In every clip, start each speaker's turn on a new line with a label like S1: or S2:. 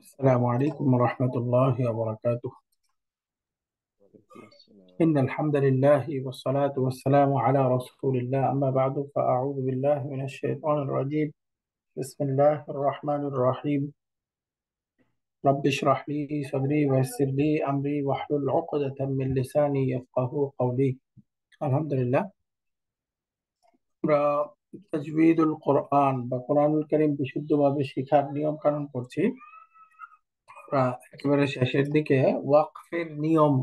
S1: السلام عليكم ورحمة الله وبركاته.
S2: وعليكم السلام.
S1: إن الحمد لله والصلاة والسلام على رسول الله، أما بعد فأعوذ بالله من الشيطان الرجيم. بسم الله الرحمن الرحيم. رب اشرح لي صدري ويسر لي أمري واحلل عقدة من لساني يفقه قولي. الحمد لله আমরা তাজবিদুল কোরআন বা কোরআনুল কারীম বিশুদ্ধভাবে শেখার নিয়ম কানুন করছি। আমরা একেবারে শেষের দিকে ওয়াকফের নিয়ম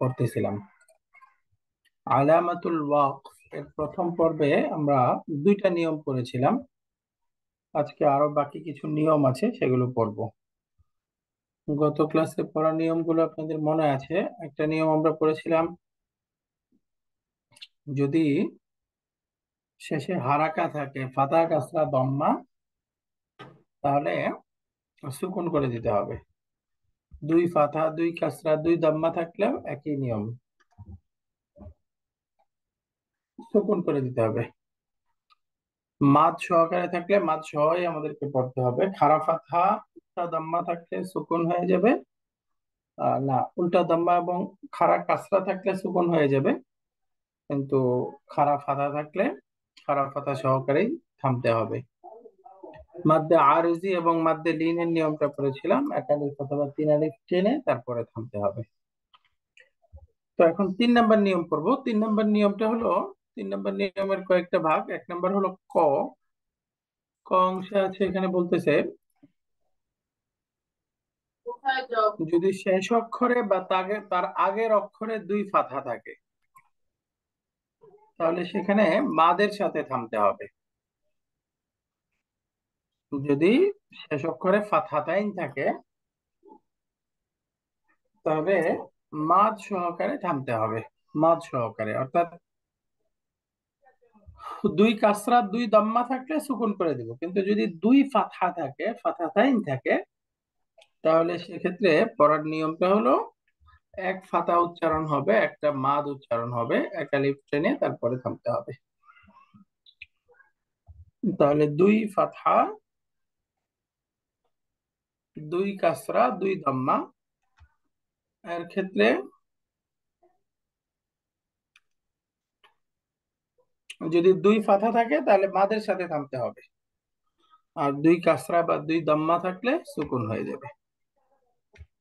S1: করতেছিলাম। আলামাতুল ওয়াকফ এর প্রথম পর্বে আমরা দুইটা নিয়ম পড়েছিলাম। আজকে আরো বাকি কিছু নিয়ম আছে, সেগুলো পড়বো। গত ক্লাসে পড়া নিয়মগুলো আপনাদের মনে আছে? একটা নিয়ম আমরা পড়েছিলাম, যদি শেষে হারাকা থাকে, ফাতা কাসরা দম্মা, তাহলে সুকুন করে দিতে হবে। দুই ফাতা দুই কাসরা দুই দম্মা থাকলেও একই নিয়ম, সুকুন করে দিতে হবে। মাদ সহকারে থাকলে মাদ সহই আমাদেরকে পড়তে হবে। খারা ফাতহা উল্টা দম্মা থাকলে সুকুন হয়ে যাবে। না, উল্টা দাম্মা এবং খাড়া কাসরা থাকলে সুকুন হয়ে যাবে, কিন্তু খাড়া ফাতা থাকলে খাড়া ফাতা সহকারেই থামতে হবে। মাদ্দে আরজি এবং মাদ্দে লিনের নিয়মটা পড়েছিলাম, এক আলিফ অথবা তিন আলিফ টেনে তারপরে থামতে হবে। তো এখন 3 নম্বর নিয়ম করব। 3 নম্বর নিয়মটা হলো, 3 নম্বর নিয়মের কয়েকটা ভাগ। এক নম্বর হলো ক। ক অংশে আছে, এখানে বলতেছে যদি শেষ অক্ষরে বা তার আগের অক্ষরে দুই ফাথা থাকে, তাহলে সেখানে মাদের সাথে থামতে হবে। যদি শেষ অক্ষরে ফাতহাতাইন থাকে, তবে মাদ সহকারে থামতে হবে। মাদ সহকারে অর্থাৎ দুই কাসরা দুই দাম্মা থাকলে সুকুন করে দিব, কিন্তু যদি দুই ফাতহা থাকে, ফাতহাতাইন থাকে, তাহলে সেক্ষেত্রে পড়ার নিয়মটা হলো এক ফাতা উচ্চারণ হবে, একটা মাদ উচ্চারণ হবে, এক আলিফ টেনে তারপরে থামতে হবে। তাহলে দুই ফাতহা দুই কাসরা দুই দাম্মা এর ক্ষেত্রে যদি দুই ফাথা থাকে তাহলে মাদের সাথে থামতে হবে, আর দুই কাসরা বা দুই দাম্মা থাকলে সুকুন হয়ে যাবে।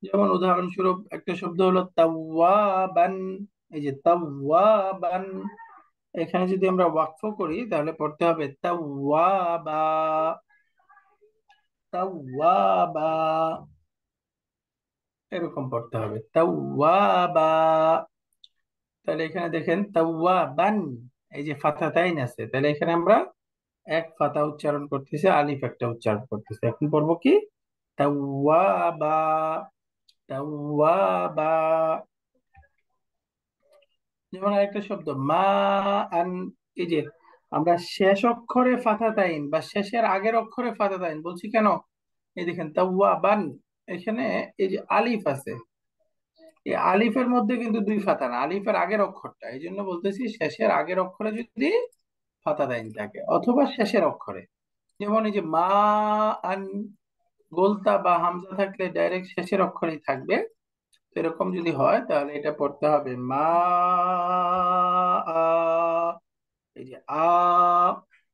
S1: যেমন উদাহরণস্বরূপ একটা শব্দ হলো তাওয়াবান। এই যে তাওয়াবান, এখানে যদি আমরা ওয়াকফ করি তাহলে পড়তে হবে তাওয়াবা, তাওয়াবা, এরকম পড়তে হবে তাওয়াবা। তাহলে এখানে দেখেন তাওয়াবান, এই যে ফাতাতাইন আছে, তাহলে এখানে আমরা এক ফাতা উচ্চারণ করতেছি, আলিফ একটা উচ্চারণ করতেছি। এখন পড়বো কি? তাওয়াবা, তাওয়াবা। যেমন আরেকটা শব্দ মা আন, এই যে আমরা শেষ অক্ষরে ফাতাতাইন বা শেষের আগের অক্ষরে ফাতাতাইন বলছি কেন? এই দেখেন তাওয়াবান, এখানে এই যে আলিফ আছে, এই আলিফের মধ্যে কিন্তু দুই ফাতা না, আলিফের আগের অক্ষরটা, এই জন্য বলতেছি শেষের আগের অক্ষরে যদি ফাতাতাইন থাকে অথবা শেষের অক্ষরে। যেমন এই যে মা আন, গোলতা বা হামজা থাকলে ডাইরেক্ট শেষের অক্ষরেই থাকবে। তো এরকম যদি হয় তাহলে এটা পড়তে হবে মা আ, এই যে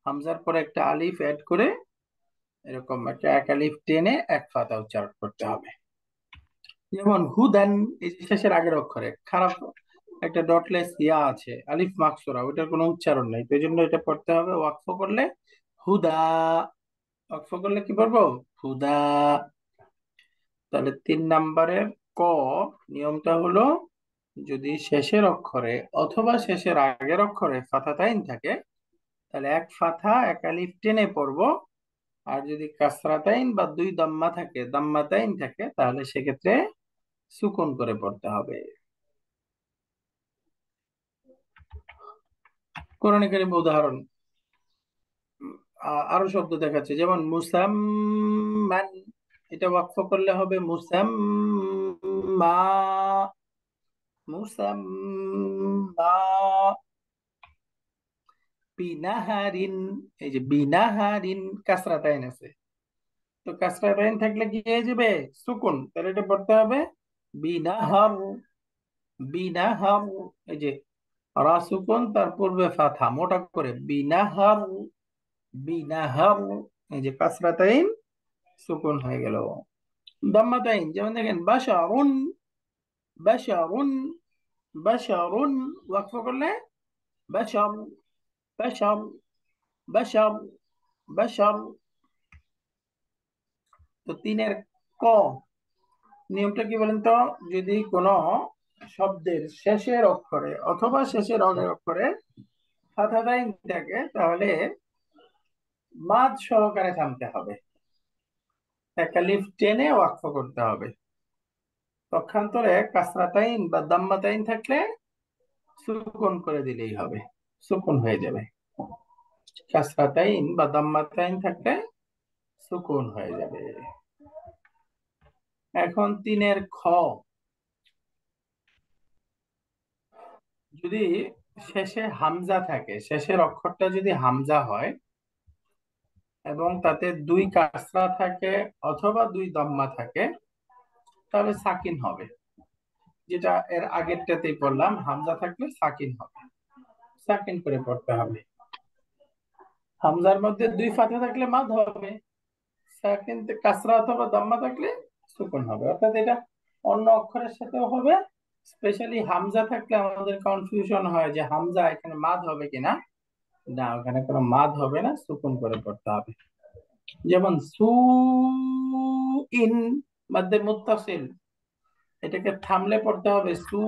S1: হামজার পরে একটা আলিফ অ্যাড করে এরকম একটা এক আলিফ টেনে এক ফাতা উচ্চারণ করতে হবে। যেমন হুদান, এই যে শেষের আগের অক্ষরে খারাপ একটা ডটলেস ইয়া আছে, আলিফ মাকসুরা, ওইটার কোনো উচ্চারণ নেই, তো এই জন্য এটা পড়তে হবে ওয়াকফ করলে হুদা। ওয়াকফ করলে কি পড়বো? হুদা। তাহলে 3 নম্বরের ক নিয়মটা হলো, যদি শেষের অক্ষরে অথবা শেষের আগের অক্ষরে ফাথাতাইন থাকে, তাহলে এক ফাথা এক আলিফ টেনে পড়বো। আর যদি কাসরাতাইন বা দুই দাম্মা থাকে, দাম্মাতাইন থাকে, তাহলে সেক্ষেত্রে সুকুন করে পড়তে হবে। কোরআনে কারিমে উদাহরণ, আরো শব্দ দেখাচ্ছে, যেমন মুসাম্মান, এটা ওয়াকফ করলে হবে মুসাম্মা, মুসাম্মা। বিনাহারিন, এই যে বিনাহারিন কাসরাতাইন আছে, তো কাসরা তাইন থাকলে কি হয়ে যাবে? সুকুন। তাহলে এটা পড়তে হবে বিনাহার। বিনাহার। এই যে রা সুকুন, তার পূর্বে ফাথা মোটা করে বিনাহার। বিনাহার। এই যে কাসরা তাইন সুকুন হয়ে গেল। দাম্মা তাইন যেমন দেখেন বাশারুন। বাশারুন। বাশারুন। ওয়াকফ করলে বাশার। বাশার। বাশার। বাশার। তো তিনের ক নিয়মটা কি বলেন তো? যদি কোনো শব্দের শেষের অক্ষরে অথবা শেষের আগের অক্ষরে ফাথা দাইন থাকে, তাহলে মাদ সহকারে থামতে হবে, একালিফ টেনে ওয়াকফ করতে হবে। পক্ষান্তরে কাসরাতাইন বা দাম্মাতাইন থাকলে সুকুন করে দিলেই হবে, সুকুন হয়ে যাবে। কাসরাতাইন বা দাম্মাতাইন থাকলে সুকুন হয়ে যাবে। এখন তিনের খ, যদি শেষে হামজা থাকে, শেষের অক্ষরটা যদি হামজা হয় এবং তাতে দুই কাসরা থাকে অথবা দুই দম্মা থাকে, তাহলে সাকিন হবে। যেটা এর আগেরটাতেই পড়লাম, হামজা থাকলে সাকিন হবে, সাকিন করে পড়তে হবে। হামজার মধ্যে দুই ফাথা থাকলে মাদ হবে, সাকিন কাসরা অথবা দম্মা থাকলে সুকুন হবে। অর্থাৎ এটা অন্য অক্ষরের সাথেও হবে। স্পেশালি হামজা থাকলে আমাদের কনফিউশন হয় যে হামজা এখানে মাদ হবে কিনা। না, ওখানে কোনো মাদ হবে না, সুকুন করে পড়তে হবে। যেমন সু ইন, মাদ্দে মুত্তাসিল, এটাকে থামলে পড়তে হবে সু।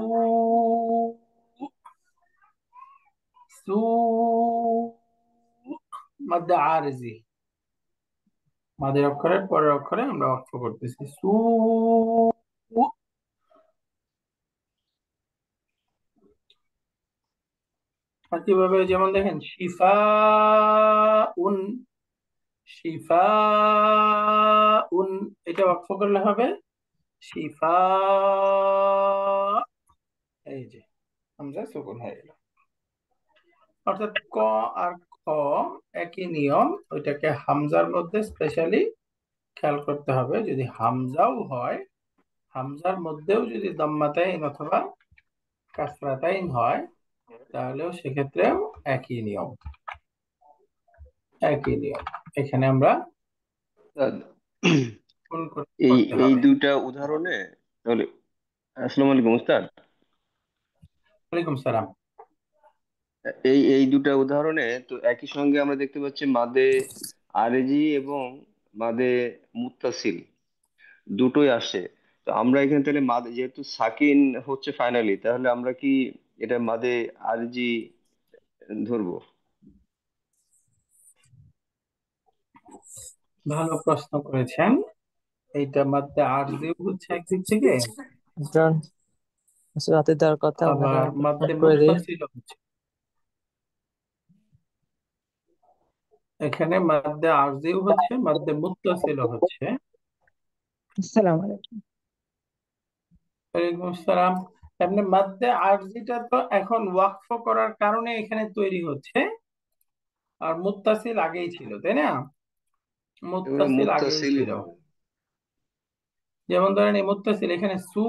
S1: সু। মাদ্দে আরজি, মাদের অক্ষরের পরের অক্ষরে আমরা অর্থ করতেছি সু। একইভাবে যেমন দেখেন শিফা উন। শিফা উন, এটা অক্ষ করলে হবে শিফা। এই যে আমরা সুকুন হয়ে গেল। অর্থাৎ ক আর খ একই নিয়ম, ওইটাকে হামজার মধ্যে স্পেশালি খেয়াল করতে হবে। যদি হামজাও হয়, হামজার মধ্যেও যদি দম্মাতাইন অথবা কাসরাতাইন হয়, তাহলেও সেক্ষেত্রেও একই নিয়ম। একই নিয়ম। এখানে আমরা
S2: উস্তাদ,
S1: কোন
S2: এই
S1: করতে
S2: এই
S1: হবে।
S2: দুইটা উদাহরণে তাহলে, আসসালামু আলাইকুম উস্তাদ।
S1: ওয়ালাইকুম সালাম।
S2: এই এই দুটা উদাহরণে তো একই সঙ্গে আমরা দেখতে পাচ্ছি মাদে আরেজি এবং মাদে মুত্তাসিল দুটোই আসে। তো আমরা এখানে তাহলে মাদে, যেহেতু সাকিন হচ্ছে ফাইনালি, তাহলে আমরা কি এটা মাদে আরজি ধরবো?
S1: ভালো প্রশ্ন করেছেন। এইটা মাত্র আর দিও হচ্ছে একদিক থেকে,
S3: কারণ রাতে দেওয়ার কথা, ওনাকে
S1: আবার
S3: ফোন
S1: মাদ্দে
S3: করে দিই।
S1: মুত্তাসিল হচ্ছে। এখানে মাদ্দে আরজিও হচ্ছে, মাদ্দে মুত্তাসিল হচ্ছে।
S3: আসসালামু আলাইকুম।
S1: ওয়ালাইকুম আসসালাম। এমনি মাদ্দে আরজিটা তো এখন ওয়াকফ করার কারণে এখানে তৈরি হচ্ছে, আর মুত্তাসিল আগেই ছিল, তাই না?
S2: এবারে
S1: মুত্তাসিল আগেই
S2: মুত্তাসিলই
S1: ছিল।
S2: হবে।
S1: যেমন ধরেন এই মুত্তাসিল এখানে সু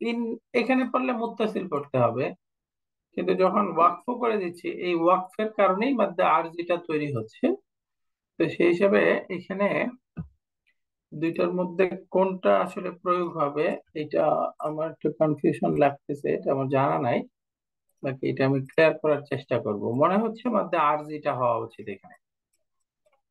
S1: ইন, এখানে পড়লে মুত্তাসিল পড়তে হবে। কিন্তু যখন ওয়াকফ করে দিচ্ছি, এই ওয়াকফের কারণেই মাদ্দে আরজিটা তৈরি হচ্ছে। তো সেই হিসাবে এখানে দুইটার মধ্যে কোনটা আসলে প্রয়োগ হবে, এটা আমার একটু কনফিউশন লাগতেছে, এটা আমার জানা নাই। বাকি এটা আমি ক্লিয়ার করার চেষ্টা করব। মনে হচ্ছে মধ্যে আরজিটা হওয়া উচিত এখানে।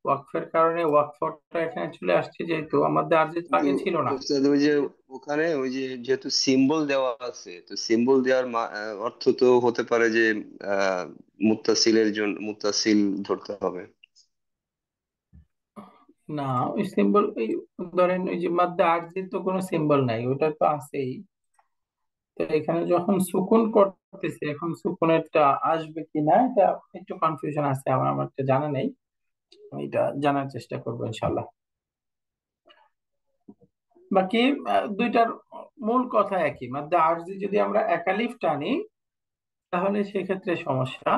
S1: ওয়াকফের কারণে ওয়াকফটা এখানে চলে আসছে, যেহেতু আমাদের আরজি তো
S2: কিন্তু
S1: আগে ছিল না।
S2: উস্তাদ, ওই যে ওখানে ওই যে যেহেতু সিম্বল দেওয়া আছে, তো সিম্বল দেওয়ার অর্থ তো হতে পারে যে আহ মুত্তাসিলের জন্য মুত্তাসিল ধরতে হবে।
S1: না, ওই সিম্বল ওই ধরেন ওই যে মাদ্দা আরজি তো কোনো সিম্বল নাই, ওটা তো আছেই। তো এখানে যখন সুকুন করতেছে, এখন সুকুনেরটা আসবে কিনা এটা একটু কনফিউশন আছে আমার, আমার তো জানা নেই। আমি এটা জানার চেষ্টা করবো ইনশাল্লাহ। বাকি দুইটার মূল কথা একই, মাদ্দা আরজি যদি আমরা একালিফ টানি তাহলে সেক্ষেত্রে সমস্যা।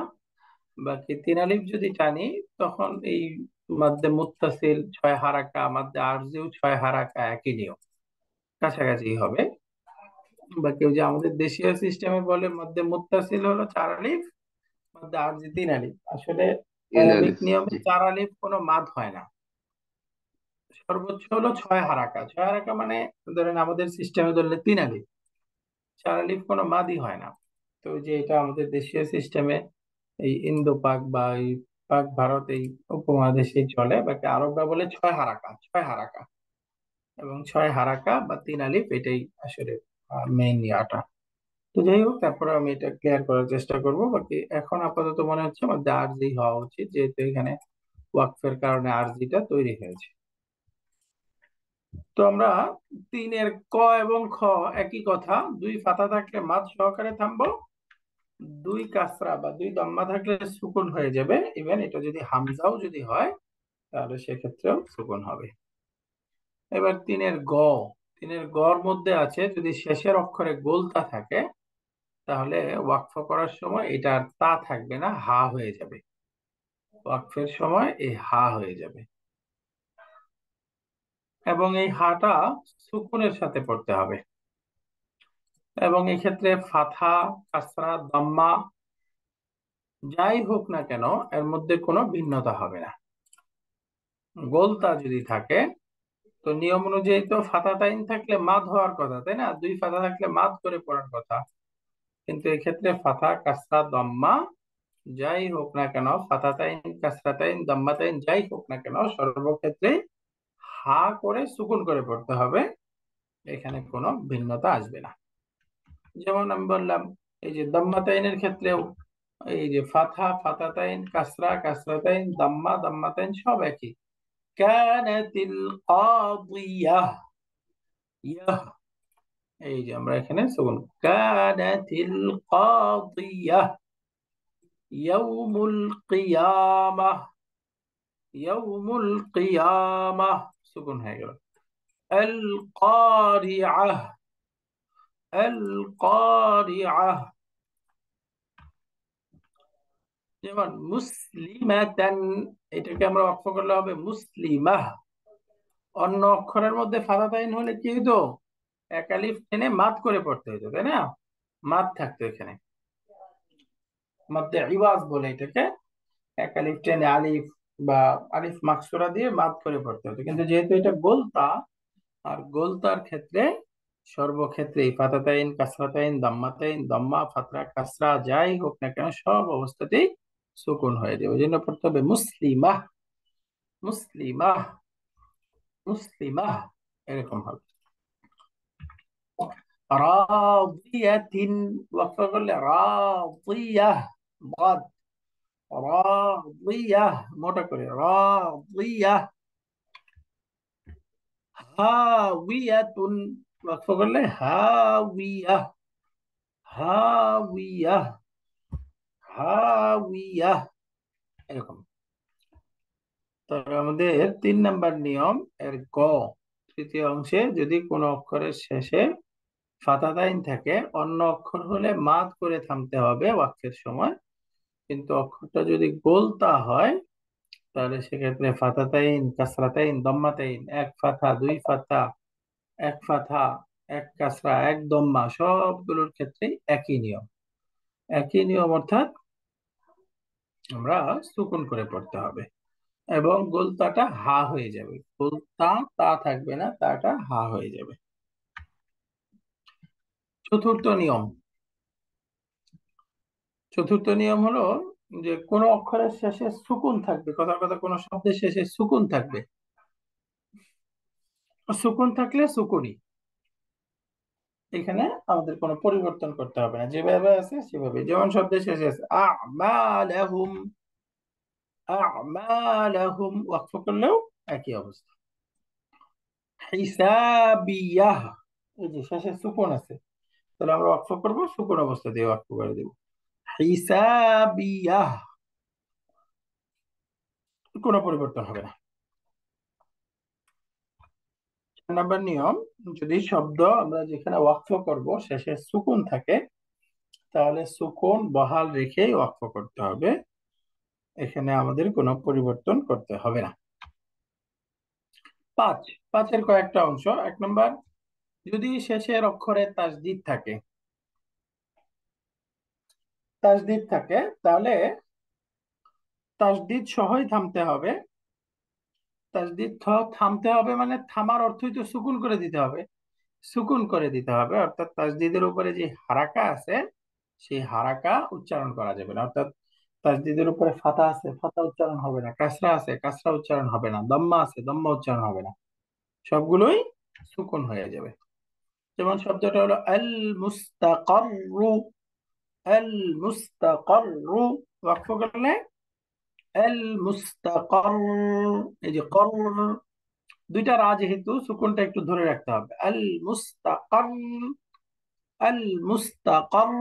S1: বাকি তিন আলিফ যদি টানি তখন এই মাদ্দে মুত্তাসিল 6 হারাকা, মাদ্দে আরজিও 6 হারাকা, একই নিয়ম, কাছাকাছি হবে। বাকি ওই যে আমাদের দেশীয় সিস্টেমে বলে মাদ্দে মুত্তাসিল হলো 4 আলিফ, মাদ্দে আরজি 3 আলিফ। আসলে অ্যারাবিক
S2: ইনালিফ।
S1: নিয়মে
S2: জি।
S1: 4 আলিফ কোনো মাদ হয় না, সর্বোচ্চ হলো 6 হারাকা। 6 হারাকা মানে ধরেন আমাদের সিস্টেমে ধরলে 3 আলিফ, 4 আলিফ কোনো মাদই হয় না। তো ওই যে এটা আমাদের দেশীয় সিস্টেমে এই ইন্দো পাক বা এই পাক ভারত এই উপমহাদেশে চলে। বাকি আরবরা বলে 6 হারাকা, 6 হারাকা, এবং 6 হারাকা বা 3 আলিফ, এটাই আসলে মেইন ইয়াটা। তো যাই হোক, তারপরে আমি এটা ক্লিয়ার করার চেষ্টা করব। বাকি এখন আপাতত মনে হচ্ছে আমার আরজি হওয়া উচিত, যেহেতু এখানে ওয়াকফের কারণে আরজিটা তৈরি হয়েছে। তো আমরা তিনের ক এবং খ একই কথা, দুই ফাতা থাকলে মাদ সহকারে থামবো, দুই কাসরা বা দুই দম্মা থাকলে সুকুন হয়ে যাবে। ইভেন এটা যদি হামজাও যদি হয় তাহলে সেক্ষেত্রেও সুকুন হবে। এবার তিনের গর মধ্যে আছে, যদি শেষের অক্ষরে গোলতা থাকে তাহলে ওয়াকফ করার সময় এটা আর তা থাকবে না, হা হয়ে যাবে। ওয়াকফের সময় এই হা হয়ে যাবে, এবং এই হাটা সুকুনের সাথে পড়তে হবে। এবং এই ক্ষেত্রে ফাথা, কাসরা, দাম্মা যাই হোক না কেন এর মধ্যে কোনো ভিন্নতা হবে না। গোলতা যদি থাকে তো নিয়ম অনুযায়ী তো ফাতা তাইন থাকলে মাদ হওয়ার কথা, তাই না? দুই ফাতা থাকলে মাদ করে পড়ার কথা। কিন্তু এক্ষেত্রে ফাতা, কাসরা, দম্মা যাই হোক না কেন, ফাতা তাইন, কাসরা তাইন, দম্মা তাইন যাই হোক না কেন, সর্বক্ষেত্রে হা করে সুকুন করে পড়তে হবে। এখানে কোনো ভিন্নতা আসবে না। যেমন আমি বললাম, এই যে দম্মা তাইনের ক্ষেত্রেও এই যে ফাথা, ফাতা তাইন, কাসরা, কাসরা তাইন, দাম্মা, দাম্মা তাইন সব একই। কানাতিল কাদিয়াহ, ইয়াহ, এই যে আমরা এখানে সুকুন, কানাতিল কাদিয়াহ, ইয়াউমুল কিয়ামাহ, ইয়াউমুল কিয়ামাহ, সুকুন হয়ে গেল। আল কারিআহ, আল কারিআহ। যেমন মুসলিমাতান, এটাকে আমরা অক্ষ করলে হবে মুসলিমাহ। অন্য অক্ষরের মধ্যে ফাথা তাইন হলে কি হতো, এক আলিফ টেনে মাদ করে পড়তে হতো, তাই না? মাদ থাকতো এখানে, মাদ্দে ইওয়াজ বলে এটাকে। এক আলিফ টেনে আলিফ বা আলিফ মাকসুরা দিয়ে মাদ করে পড়তে হতো। কিন্তু যেহেতু এটা গোলতা, আর গোলতার ক্ষেত্রে সর্বক্ষেত্রে ফাতাতাইন, কাসরাতাইন, দাম্মাতাইন, দম্মা, ফাতরা, কাসরা যাই হোক না কেন সব অবস্থাতেই সুকুন হয়ে যাবে। ওই জন্য পড়তে হবে মুসলিমাহ, মুসলিমাহ, মুসলিমাহ, এরকম হবে। রাদিয়াতিন, ওয়াকফ করলে রাদিয়াহ, বাদ, রাদিয়াহ, মোটা করে রাদিয়াহ। হাওয়াতুন, ওয়াকফ করলে হাওয়াহ, হাওয়াহ, হাওয়াহ, এরকম। তবে আমাদের 3 নাম্বার নিয়ম এর গ, তৃতীয় অংশে যদি কোনো অক্ষরের শেষে ফাতা তাইন থাকে, অন্য অক্ষর হলে মাদ করে থামতে হবে বাক্যের সময়। কিন্তু অক্ষরটা যদি গোলতা হয় তাহলে সেক্ষেত্রে ফাতা তাইন, কাসরা তাইন, দম্মা তাইন, এক ফাথা, দুই ফাথা, এক ফাথা, এক কাসরা, এক দম্মা সবগুলোর ক্ষেত্রেই একই নিয়ম। একই নিয়ম অর্থাৎ আমরা সুকুন করে পড়তে হবে, এবং গোলতাটা হা হয়ে যাবে। গোলতা তা থাকবে না, তাটা হা হয়ে যাবে। চতুর্থ নিয়ম, চতুর্থ নিয়ম হলো যে কোন অক্ষরের শেষে সুকুন থাকবে, কথার কথা কোন শব্দের শেষে সুকুন থাকবে। সুকুন থাকলে সুকুনই, এখানে আমাদের কোনো পরিবর্তন করতে হবে না, যেভাবে আছে সেভাবে। যেমন শব্দের শেষে আছে আমালাহুম, আমালাহুম, ওয়াকফ করলেও একই অবস্থা। হিসাবিয়াহ, এই যে শেষে সুকুন আছে, তাহলে আমরা ওয়াকফ করবো, সুকুন অবস্থা দিয়ে ওয়াকফ করে দেব, হিসাবিয়াহ, কোনো পরিবর্তন হবে না। 4 নাম্বার নিয়ম, যদি শব্দ আমরা যেখানে ওয়াকফ করব শেষে সুকুন থাকে তাহলে সুকুন বহাল রেখেই ওয়াকফ করতে হবে। এখানে আমাদের কোনো পরিবর্তন করতে হবে না। পাঁচ, পাঁচের কয়েকটা অংশ। 1 নম্বর, যদি শেষের অক্ষরে তাসদিদ থাকে তাহলে তাসদিদ সহই থামতে হবে। থামতে হবে মানে থামার অর্থই তো সুকুন করে দিতে হবে। সুকুন করে দিতে হবে, অর্থাৎ তাসদিদের উপরে যে হারাকা আছে সেই হারাকা উচ্চারণ করা যাবে না। অর্থাৎ তাসদিদের উপরে ফাতা আছে, ফাতা উচ্চারণ হবে না। কাসরা আছে, কাসরা উচ্চারণ হবে না। দম্মা আছে, দম্মা উচ্চারণ হবে না। সবগুলোই সুকুন হয়ে যাবে। যেমন শব্দটা হলো আল মুস্তাকাররু। আল মুস্তাকাররু ওয়াকফ করলে আল মুস্তাকার, এই যে কর, দুইটা রা যেহেতু সুকুনটা একটু ধরে রাখতে হবে। আল মুস্তাকার, আল মুস্তাকার,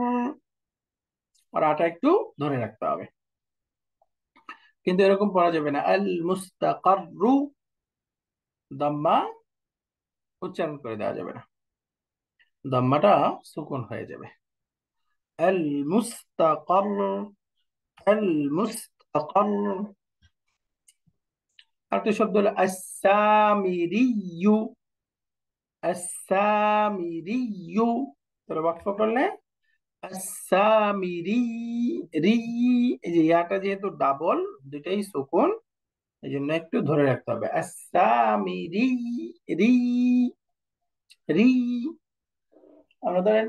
S1: রাটা একটু ধরে রাখতে হবে। কিন্তু এরকম পড়া যাবে না আল মুস্তাকাররু, দাম্মা উচ্চারণ করে দেওয়া যাবে না, দাম্মাটা সুকুন হয়ে যাবে। আল মুস্তাকার, আল মুস্তাকার। আরেকটা শব্দ হলো আসামিরিয়ু। আসামিরিয়ু, তাহলে ওয়াকফ করলে আসামিরি, রি, এই যে ইয়াটা যেহেতু ডাবল, দুটাই সুকুন, এই জন্য একটু ধরে রাখতে হবে। আসামিরি, রি, রি। আমরা ধরেন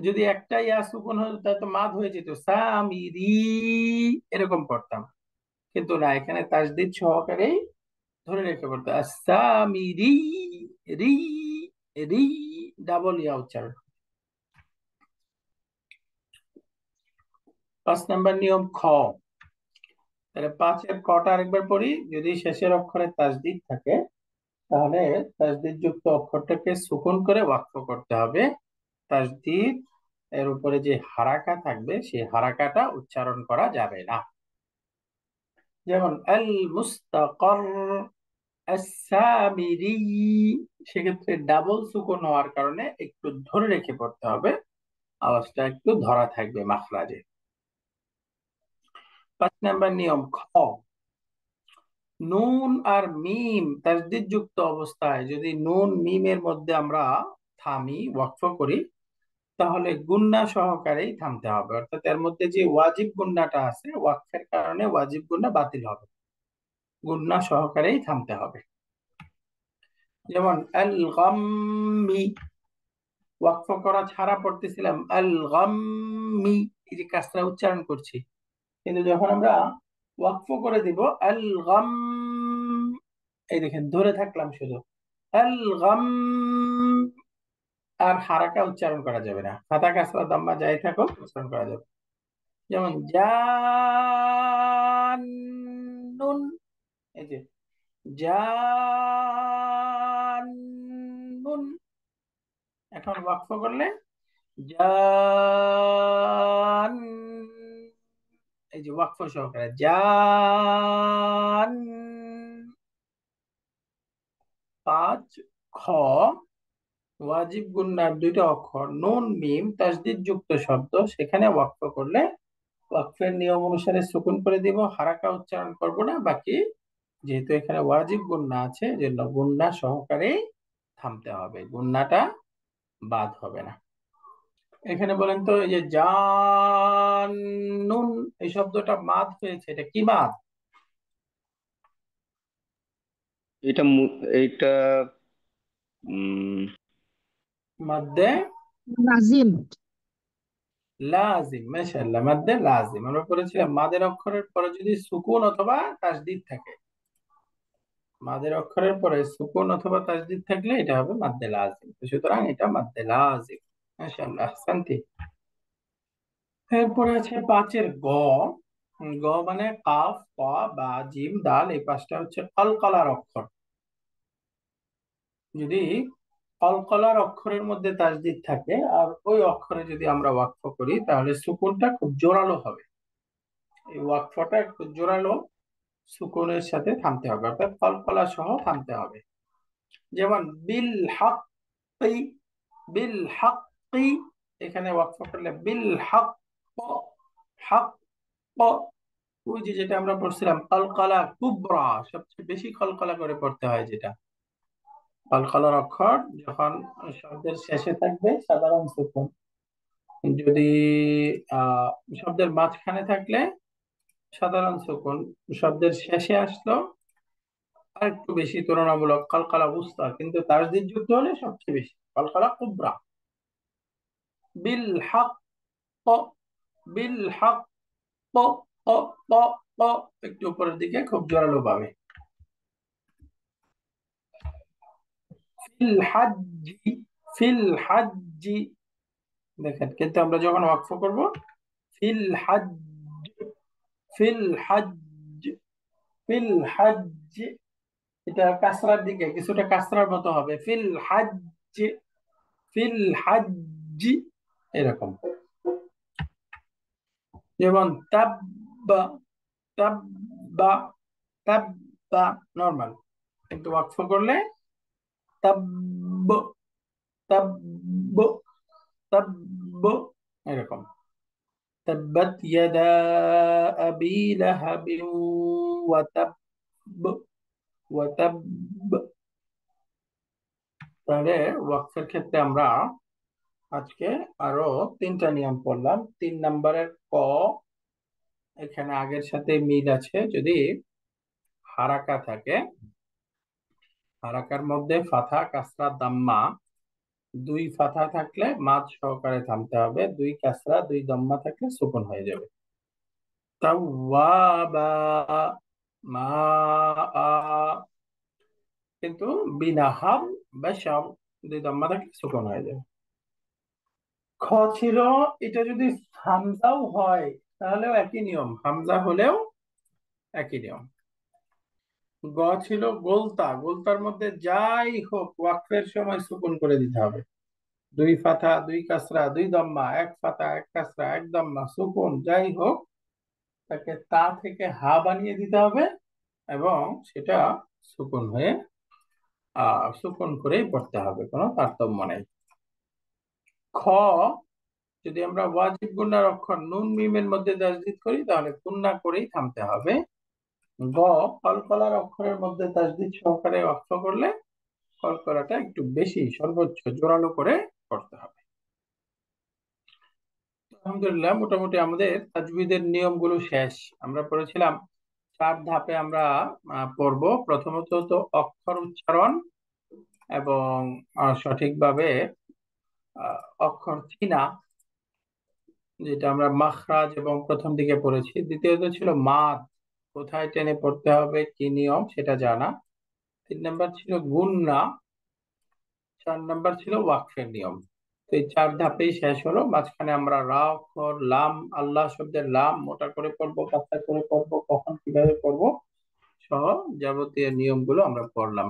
S1: যদি একটা ইয়া সুকুন হতো তাহলে তো মাদ হয়ে যেত, সামিরি, এরকম পড়তাম। কিন্তু না, এখানে তাসদিদ সহকারেই ধরে রেখে পড়তো আসামিরি, রি, রি, ডাবল ইয়া উচ্চারণ। 5 নম্বর নিয়ম খ। তাহলে 5-এর কটা আরেকবার পড়ি। যদি শেষের অক্ষরে তাসদিদ থাকে তাহলে তাসদিদ যুক্ত অক্ষরটাকে সুকুন করে ওয়াকফ করতে হবে। তাসদিদ এর উপরে যে হারাকা থাকবে সেই হারাকাটা উচ্চারণ করা যাবে না। যেমন আল মুস্তাকার, আস-সামিরি, সেক্ষেত্রে ডাবল সুকুন হওয়ার কারণে একটু ধরে রেখে পড়তে হবে, আওয়াজটা একটু ধরা থাকবে মাখরাজে। 5 নম্বর নিয়ম খ। নুন আর মিম তাসদিদ যুক্ত অবস্থায় যদি নুন মিমের মধ্যে আমরা থামি, ওয়াকফ করি, তাহলে গুন্না সহকারেই থামতে হবে। অর্থাৎ এর মধ্যে যে ওয়াজিব গুন্নাটা আছে, ওয়াকফের কারণে ওয়াজিব গুন্না বাতিল হবে, গুন্না সহকারেই থামতে হবে। যেমন আল গাম্মি, ওয়াকফ করা ছাড়া পড়তেছিলাম আল গাম্মি, এই যে কাসরা উচ্চারণ করছি। কিন্তু যখন আমরা ওয়াকফ করে দিব আল গাম, এই দেখেন ধরে থাকলাম শুধু আল গাম, আর হারাকা উচ্চারণ করা যাবে না। ফাতা কাসরা দাম্মা যাই থাকুক উচ্চারণ করা যাবে। যেমন জান্নুন, এই যে জান্নুন, এখন ওয়াকফ করলে জান, এই যে ওয়াকফ সহকারে জান। 5 খ। ওয়াজিব গুন্নার দুইটা অক্ষর নুন মিম তাসদিদ যুক্ত শব্দ, সেখানে ওয়াকফ করলে ওয়াকফের নিয়ম অনুসারে সুকুন করে দিব, হারাকা উচ্চারণ করব না। বাকি যেহেতু এখানে ওয়াজিব গুন্না আছে এজন্য গুন্না সহকারে থামতে হবে, গুন্নাটা বাদ হবে না। এখানে বলেন তো, এই যে জানুন, এই শব্দটা মাদ হয়েছে, এটা কি মাদ?
S2: এইটা উম
S1: মাদ্দে
S4: লাজিম।
S1: লাজিম, মাশাআল্লাহ, মাদ্দে লাজিম। আমরা পড়েছিলাম মাদের অক্ষরের পরে যদি সুকুন অথবা তাসদিদ থাকে, মাদের অক্ষরের পরে সুকুন অথবা তাসদিদ থাকলে এটা হবে মাদ্দে লাজিম। তো সুতরাং এটা মাদ্দে লাজিম। মাশাআল্লাহ, আহসানতি। এরপরে আছে 5-এর গ। গ মানে কাফ, ক, বা, জিম, দাল, এই 5টা হচ্ছে কলকলার অক্ষর। যদি কলকলার অক্ষরের মধ্যে তাসদিদ থাকে আর ওই অক্ষরে যদি আমরা ওয়াকফ করি তাহলে সুকুনটা খুব জোরালো হবে। এই ওয়াকফটা একটু জোরালো সুকুনের সাথে থামতে হবে, অর্থাৎ কলকলা সহ থামতে হবে। যেমন বিল হাক্কি, বিল হাক্কি, এখানে ওয়াকফ করলে বিল হক, হক, ওই যে যেটা আমরা পড়ছিলাম কলকলা কুবরা, সবচেয়ে বেশি কলকলা করে পড়তে হয় যেটা। কলকলার অক্ষর যখন শব্দের শেষে থাকবে সাধারণ সুকুন, যদি আহ শব্দের মাঝখানে থাকলে সাধারণ সুকুন, শব্দের শেষে আসলো আর একটু বেশি তুলনামূলক কলকলা উস্তা, কিন্তু তাসদিদ যুক্ত হলে সবচেয়ে বেশি কলকলা কুবরা। বিল হক, বিল হক, প প প প, একটু উপরের দিকে খুব জোরালো ভাবে। ফিল হাজ্জি, ফিল হাজ্জি, দেখেন কিন্তু আমরা যখন ওয়াকফ করব ফিল হাজ্জ, ফিল হাজ্জ, ফিল হাজ্জ, এটা কাসরার দিকে কিছুটা কাসরার মতো হবে, ফিল হাজ্জ, ফিল হাজ্জ, এরকম। যেমন তাব্বা, তাব্বা, তাব্বা নরমাল, কিন্তু ওয়াকফ করলে তাব্ব, তাব্ব, তাব্ব, এরকম। تبت يدا أبي لهب وتب، وتب। তাহলে ওয়াকফের ক্ষেত্রে আমরা আজকে আরো তিনটা নিয়ম পড়লাম। 3 নম্বরের ক, এখানে আগের সাথে মিল আছে, যদি হারাকা থাকে, হারাকার মধ্যে ফাথা কাসরা দাম্মা, 2 ফাথা থাকলে মাদ সহকারে থামতে হবে, 2 কাসরা 2 দাম্মা থাকলে সুকুন হয়ে যাবে। তাওয়াবা, মা, কিন্তু বিনা হাম বা শাম, 2 দাম্মা থাকলে সুকুন হয়ে যাবে। খ ছিল, এটা যদি হামজাও হয় তাহলেও একই নিয়ম, হামজা হলেও একই নিয়ম। গ ছিল গোলতা, গোলতার মধ্যে যাই হোক ওয়াকফের সময় সুকুন করে দিতে হবে। 2 ফাথা 2 কাসরা 2 দাম্মা, 1 ফাথা 1 কাসরা 1 দাম্মা, সুকুন যাই হোক তাকে তা থেকে হা বানিয়ে দিতে হবে, এবং সেটা সুকুন হয়ে সুকুন করেই পড়তে হবে, কোনো তারতম্য নেই। খ, যদি আমরা ওয়াজিব গুণার অক্ষর নুন মিমের মধ্যে তাসদিদ করি তাহলে গুণা করেই থামতে হবে। গ, কলকলার অক্ষরের মধ্যে তাসদিদ সহকারে ওয়াকফ করলে কলকলাটা একটু বেশি সর্বোচ্চ জোরালো করে করতে হবে। আলহামদুলিল্লাহ, মোটামুটি আমাদের তাজবিদের নিয়মগুলো শেষ। আমরা পড়েছিলাম 4 ধাপে আমরা পড়ব। প্রথমত তো অক্ষর উচ্চারণ এবং সঠিকভাবে অক্ষর চিনা, যেটা আমরা মাখরাজ এবং প্রথম দিকে পড়েছি। দ্বিতীয়ত ছিল মাদ, কোথায় টেনে পড়তে হবে, কি নিয়ম সেটা জানা। 3 নম্বর ছিল গুণনা, 4 নম্বর ছিল ওয়াকফের নিয়ম। তো এই 4 ধাপেই শেষ হলো। মাঝখানে আমরা রা অক্ষর, লাম, আল্লাহ শব্দের লাম মোটা করে পড়বো, পাতলা করে পড়বো, কখন কিভাবে পড়বো সহ যাবতীয় নিয়মগুলো আমরা পড়লাম।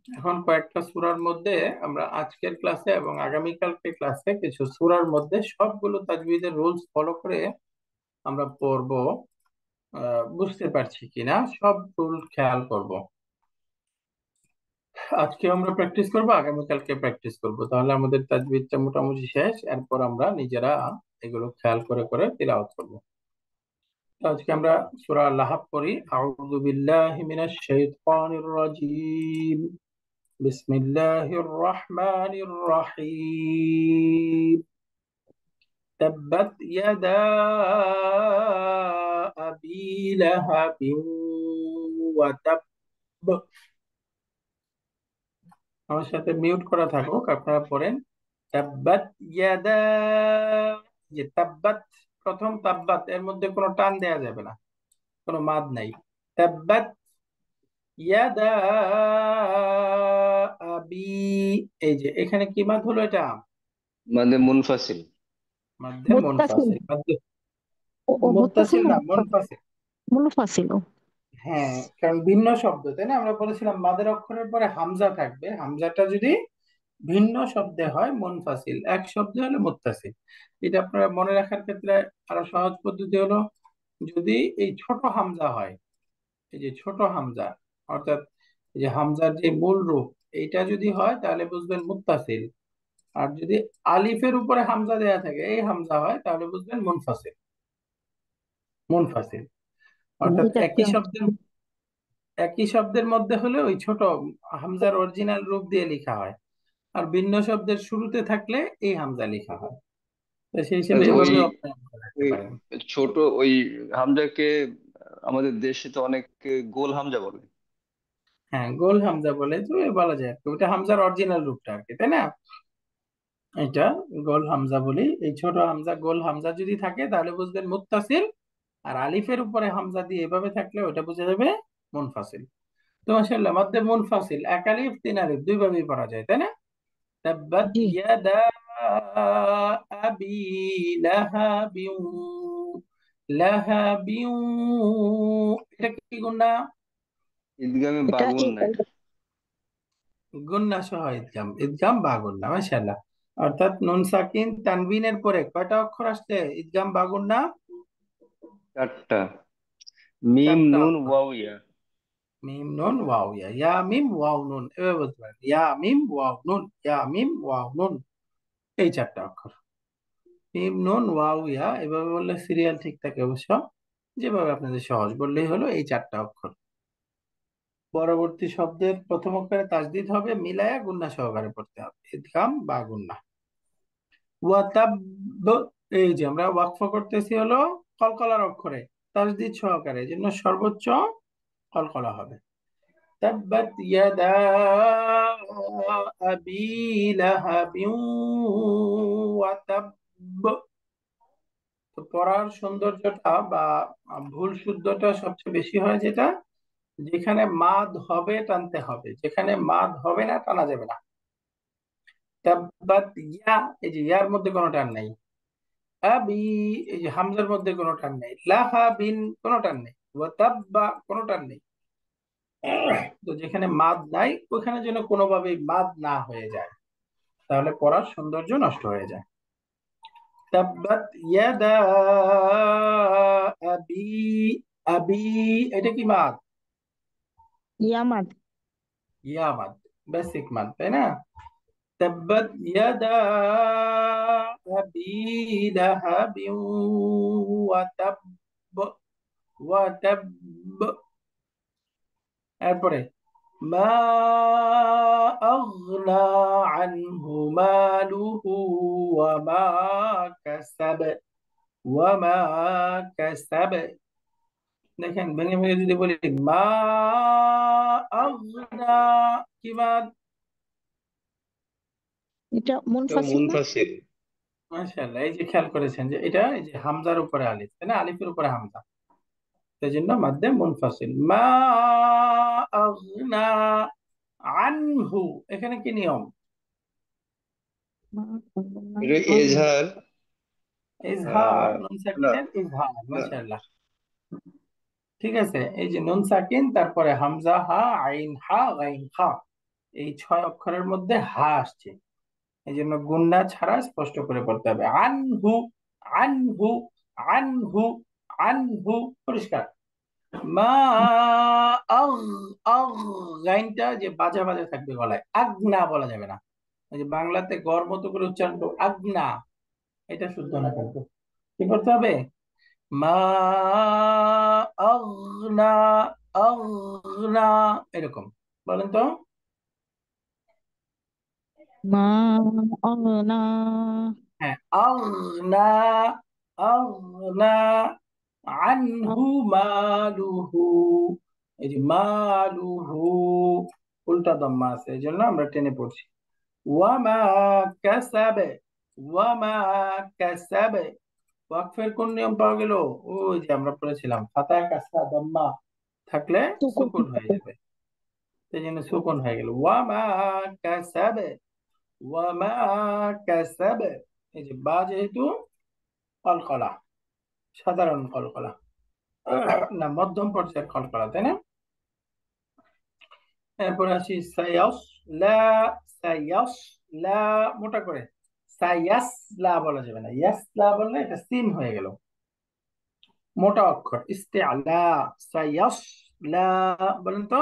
S1: এখন কয়েকটা সূরার মধ্যে আমরা আজকের ক্লাসে এবং আগামীকালকে ক্লাসে কিছু সূরার মধ্যে সবগুলো তাজবিদের রুলস ফলো করে আমরা পড়বো। বুঝতে পারছি কিনা সব রুল খেয়াল করব। আজকে আমরা প্র্যাকটিস করব, আগামীকালকে প্র্যাকটিস করব, তাহলে আমাদের তাজবিদটা মোটামুটি শেষ। এরপর আমরা নিজেরা এগুলো খেয়াল করে করে তিলাওয়াত করব। তো আজকে আমরা সূরা লাহাব পড়ি। আউযু বিল্লাহি মিনাশ শাইতানির রাজীম, বিসমিল্লাহির রহমানির রহিম। তাব্বাত ইয়াদা আবি লাহাবিন ওয়া তাব। আমার সাথে মিউট করা থাকুক, আপনারা পড়েন। তাব্বাত ইয়াদা, যে তাব্বাত, প্রথম তাব্বাত এর মধ্যে কোনো টান দেয়া যাবে না, কোনো মাদ নাই। তাব্বাত ইয়াদা আবি, এই যে এখানে কি মাদ হলো, এটা
S2: মানে মুনফাসিল।
S1: মাদ্দে
S4: মুত্তাসিল।
S1: মুনফাসিল, মাদ্দে
S4: ও মুত্তাসিল
S1: মুত্তাসিল
S4: না
S1: না, মুনফাসিল।
S4: মুনফাসিল। ও
S1: হ্যাঁ, কারণ ভিন্ন শব্দ, তাই না? আমরা বলেছিলাম মাদের অক্ষরের পরে হামজা থাকবে, হামজাটা যদি ভিন্ন শব্দে হয় মুনফাসিল, এক শব্দে হলে মুত্তাসিল। এটা আপনারা মনে রাখার ক্ষেত্রে আরো সহজ পদ্ধতি হলো, যদি এই ছোট হামজা হয়, এই যে ছোট হামজা, অর্থাৎ এই যে হামজার যে মূল রূপ, এইটা যদি হয় তাহলে বুঝবেন মুত্তাসিল। আর যদি আলিফের উপরে হামজা দেয়া থাকে, এই হামজা হয়, তাহলে বুঝবেন মুনফাসিল, মুনফাসিল। অর্থাৎ
S4: এটা একটা
S1: একই শব্দের মধ্যে হলে ওই ছোট হামজার অরিজিনাল রূপ দিয়ে লেখা হয়, আর ভিন্ন শব্দের শুরুতে থাকলে এই হামজা লেখা হয়। তো সেই হিসেবে
S2: ওই
S1: এভাবে আপনি মনে রাখতে
S2: ওই
S1: পারেন।
S2: ছোট ওই হামজাকে আমাদের দেশে তো অনেক গোল হামজা বলে।
S1: হ্যাঁ, গোল হামজা বলে তো বলা যায় আর কি, ওটা হামজার অরিজিনাল রূপটা আর কি, তাই না? এটা গোল হামজা বলি। এই ছোট হামজা গোল হামজা যদি থাকে তাহলে বুঝবেন মুত্তাসিল, আর আলিফের উপরে হামজা দিয়ে এভাবে থাকলে ওটা বুঝে যাবে মুনফাসিল। তো মাশাআল্লাহ, মধ্যে মুনফাসিল এক আলিফ তিন আলিফ দুইভাবেই পড়া যায়, তাই না? তাব্বাত
S4: জি।
S1: ইয়াদা আবি লাহাবিউ, লাহাবিউ, এটা কি গুণা?
S2: ঈদগামে
S4: এটা
S2: বাগুন না এটা।
S1: গুণনা সহ ইদগাম, ইদগাম বা গুণনা, মাশাআল্লাহ। অর্থাৎ নুন সাকিন তানবিনের পরে কয়টা অক্ষর আসছে ইদগাম বা গুণনা?
S2: চারটা। মিম
S1: চারটা
S2: নুন
S1: অক্ষর।
S2: ওয়াও ইয়া।
S1: মিম নুন ওয়াও ইয়া, ইয়া মিম ওয়াও নুন, এভাবে বলতে পারেন ইয়া মিম ওয়াও নুন, ইয়া মিম ওয়াও নুন, এই চারটা অক্ষর। মিম নুন ওয়াও ইয়া এভাবে বললে সিরিয়াল ঠিক থাকে অবশ্য, যেভাবে আপনাদের সহজ বললেই হলো এই চারটা অক্ষর। পরবর্তী শব্দের প্রথম অক্ষরে তাসদিদ হবে, মিলায়া গুণনা সহকারে পড়তে হবে, ইদগাম বা গুণনা। ওয়াতাব, এই যে আমরা ওয়াকফ করতেছি হলো কলকলার অক্ষরে, তাসদিদ সহকারে, এই জন্য সর্বোচ্চ কলকলা হবে। তাব্বাত ইয়াদা আবি লাহাবিন ওয়া তাব। তো পড়ার সৌন্দর্যটা বা ভুল শুদ্ধটা সবচেয়ে বেশি হয় যেটা, যেখানে মাদ হবে টানতে হবে, যেখানে মাদ হবে না টানা যাবে না। তাব্বাত ইয়া, এই যে ইয়ার মধ্যে কোনো টান নাই। আবি, এই যে হামজার মধ্যে কোনো টান নেই। লাহাবিন, কোনো টান নেই। ওয়া তাব্বা, কোনো টান নেই। তো যেখানে মাদ নাই ওখানে যেন কোনোভাবেই মাদ না হয়ে যায়, তাহলে পড়ার সৌন্দর্য নষ্ট হয়ে যায়। তাব্বাত ইয়াদা আবি, আবি, এটা কি মাদ?
S4: ইয়ামাদ।
S1: ইয়া মাদ, বেসিক মাদ, তাই না? তাব্বাত ইয়াদা আবি লাহাবিন ওয়া তাব, ওয়া তাব, এরপরে মা আগনা আনহু মালুহু ওয়া মা কাসাব, ওয়া মা কাসাব। দেখেন ভেঙে ভেঙে যদি বলি মা আগনা, কি বাদ?
S4: এটা
S2: তো
S4: মুনফাসিল না?
S2: মুনফাসিল।
S1: মাশাআল্লাহ, এই যে খেয়াল করেছেন যে এটা এই যে হামজার উপরে আলিফ, তাই না? আলিফের উপরে হামজা, সেই জন্য মাদ্দে মুনফাসিল। মা আগনা আনহু, এখানে কি নিয়ম?
S4: মা না,
S2: এটা কি এজহার?
S1: ইজহার,
S2: আহ
S1: নুন
S2: না
S1: সাকিনের ইজহার,
S2: না।
S1: মাশাআল্লাহ। ঠিক আছে, এই যে নুন সাকিন তারপরে হামজা হা আইন হা গাইন খা, এই ছয় অক্ষরের মধ্যে হা আসছে, এই জন্য গুন্না ছাড়া স্পষ্ট করে পড়তে হবে। আনহু, আনহু, আনহু, আনহু, পরিষ্কার। মা আগ, আগ, গাইনটা যে বাজা বাজা থাকবে গলায়, আগনা বলা যাবে না। ওই যে বাংলাতে গড় মতো করে উচ্চারণ করবো আগনা, এটা শুদ্ধ না, কিন্তু কি করতে হবে? মা আগনা, আগনা, এরকম বলেন তো।
S4: মা না।
S1: হ্যাঁ, আগনা, আগনা আনহু মালুহু, এই যে মালুহু উল্টা দম্মা আছে, এই জন্য আমরা টেনে পড়ছি। ওয়ামা কাসাবে, ওয়ামা কাসাবে, ওয়াকফের কোন নিয়ম পাওয়া গেল? ওই যে আমরা পড়েছিলাম ফাতা কাসরা দম্মা থাকলে
S4: সুকুন।
S1: সুকুন হয়ে যাবে, সেই জন্য সুকুন হয়ে গেল। ওয়ামা কাসাবে, ওয়ামা কাসাবে, এই যে বা যেহেতু কলকলা, সাধারণ কলকলা, না মধ্যম পর্যায়ের কলকলা, তাই না? এরপর আসি সায়াস লা, সায়াস লা, মোটা করে সায়াস লা বলা যাবে না, ইয়াস লা বললে এটা সিন হয়ে গেল, মোটা অক্ষর ইস্তেআলা, সায়াস লা, বলেন তো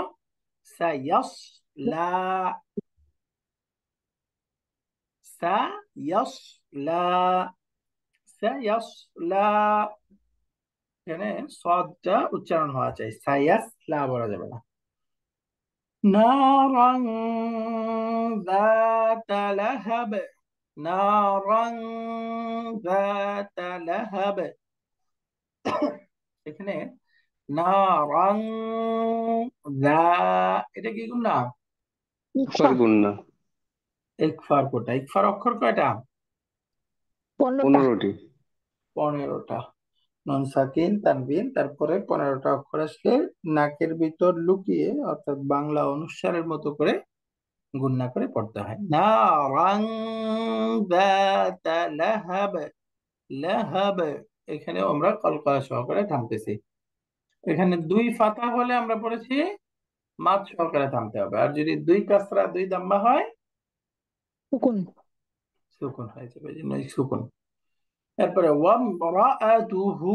S1: সায়াস লা, সায়াস লা, সায়াস লা, এখানে সদটা উচ্চারণ হওয়া চাই, সাইয়াস লা বলা যাবে না। নারাং যাতা লাহাব, নারাং যাতা লাহাব। এখানে নারাং যা, এটা কি গুণ না?
S4: ইকফা।
S2: গুন্না।
S1: ইকফার কোটা, ইকফার অক্ষর কয়টা?
S4: 15টা।
S2: 15টি।
S1: 15টা। নুন সাকিন তানবিন, তারপরে 15টা অক্ষর আসলে নাকের ভিতর লুকিয়ে অর্থাৎ বাংলা অনুস্বারের মতো করে গুণনা করে পড়তে হয়। নারাং যাতা লাহাব, লাহাব। এখানেও আমরা কলকলা সহকারে থামতেছি। এখানে দুই ফাতা হলে আমরা পড়েছি মাদ সহকারে থামতে হবে, আর যদি দুই কাসরা দুই দাম্মা হয়
S4: হুকুন।
S1: সুকুন হয়ে যাবে, এই জন্য এই সুকুন। তারপরে ওয়ামরাআতুহু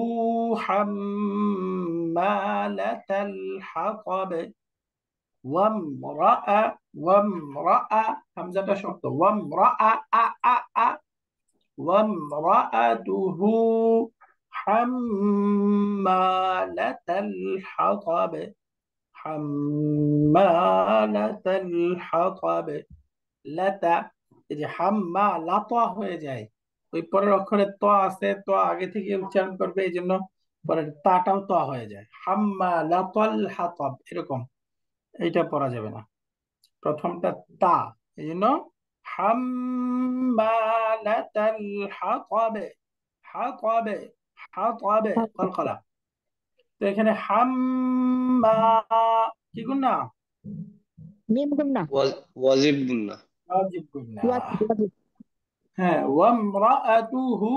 S1: হাম্মালাতাল হাতাব, ওয়ামরাআ, ওয়ামরাআ, হামজাটা শক্ত, ওয়ামরাআ আ আ আ, ওয়ামরাআতুহু হাম্মালাতাল হাতাব, হাম্মালাতাল হাতাব। লাতা, এই যে হাম্মা লাতা হয়ে যায়, ওই পরের অক্ষরে ত আছে, ত আগে থেকে উচ্চারণ করবে, এই জন্য পরের তাটাও ত হয়ে যায়। হাম্মা লাতাল হাতাব, এরকম এইটা পড়া যাবে না, প্রথমটা তা, এই জন্য হাম্মা লাতাল হাতাব, হাতাব, হাতাব, কলকলা। তো এখানে হাম্মা কি গুণ না?
S4: মিম গুন্না।
S2: ওয়াজিব গুন্না।
S1: ওয়াজিব গুণ না।
S4: ওয়াজিব ওয়াজিব।
S1: হ্যাঁ, ওয়ামরাআতুহু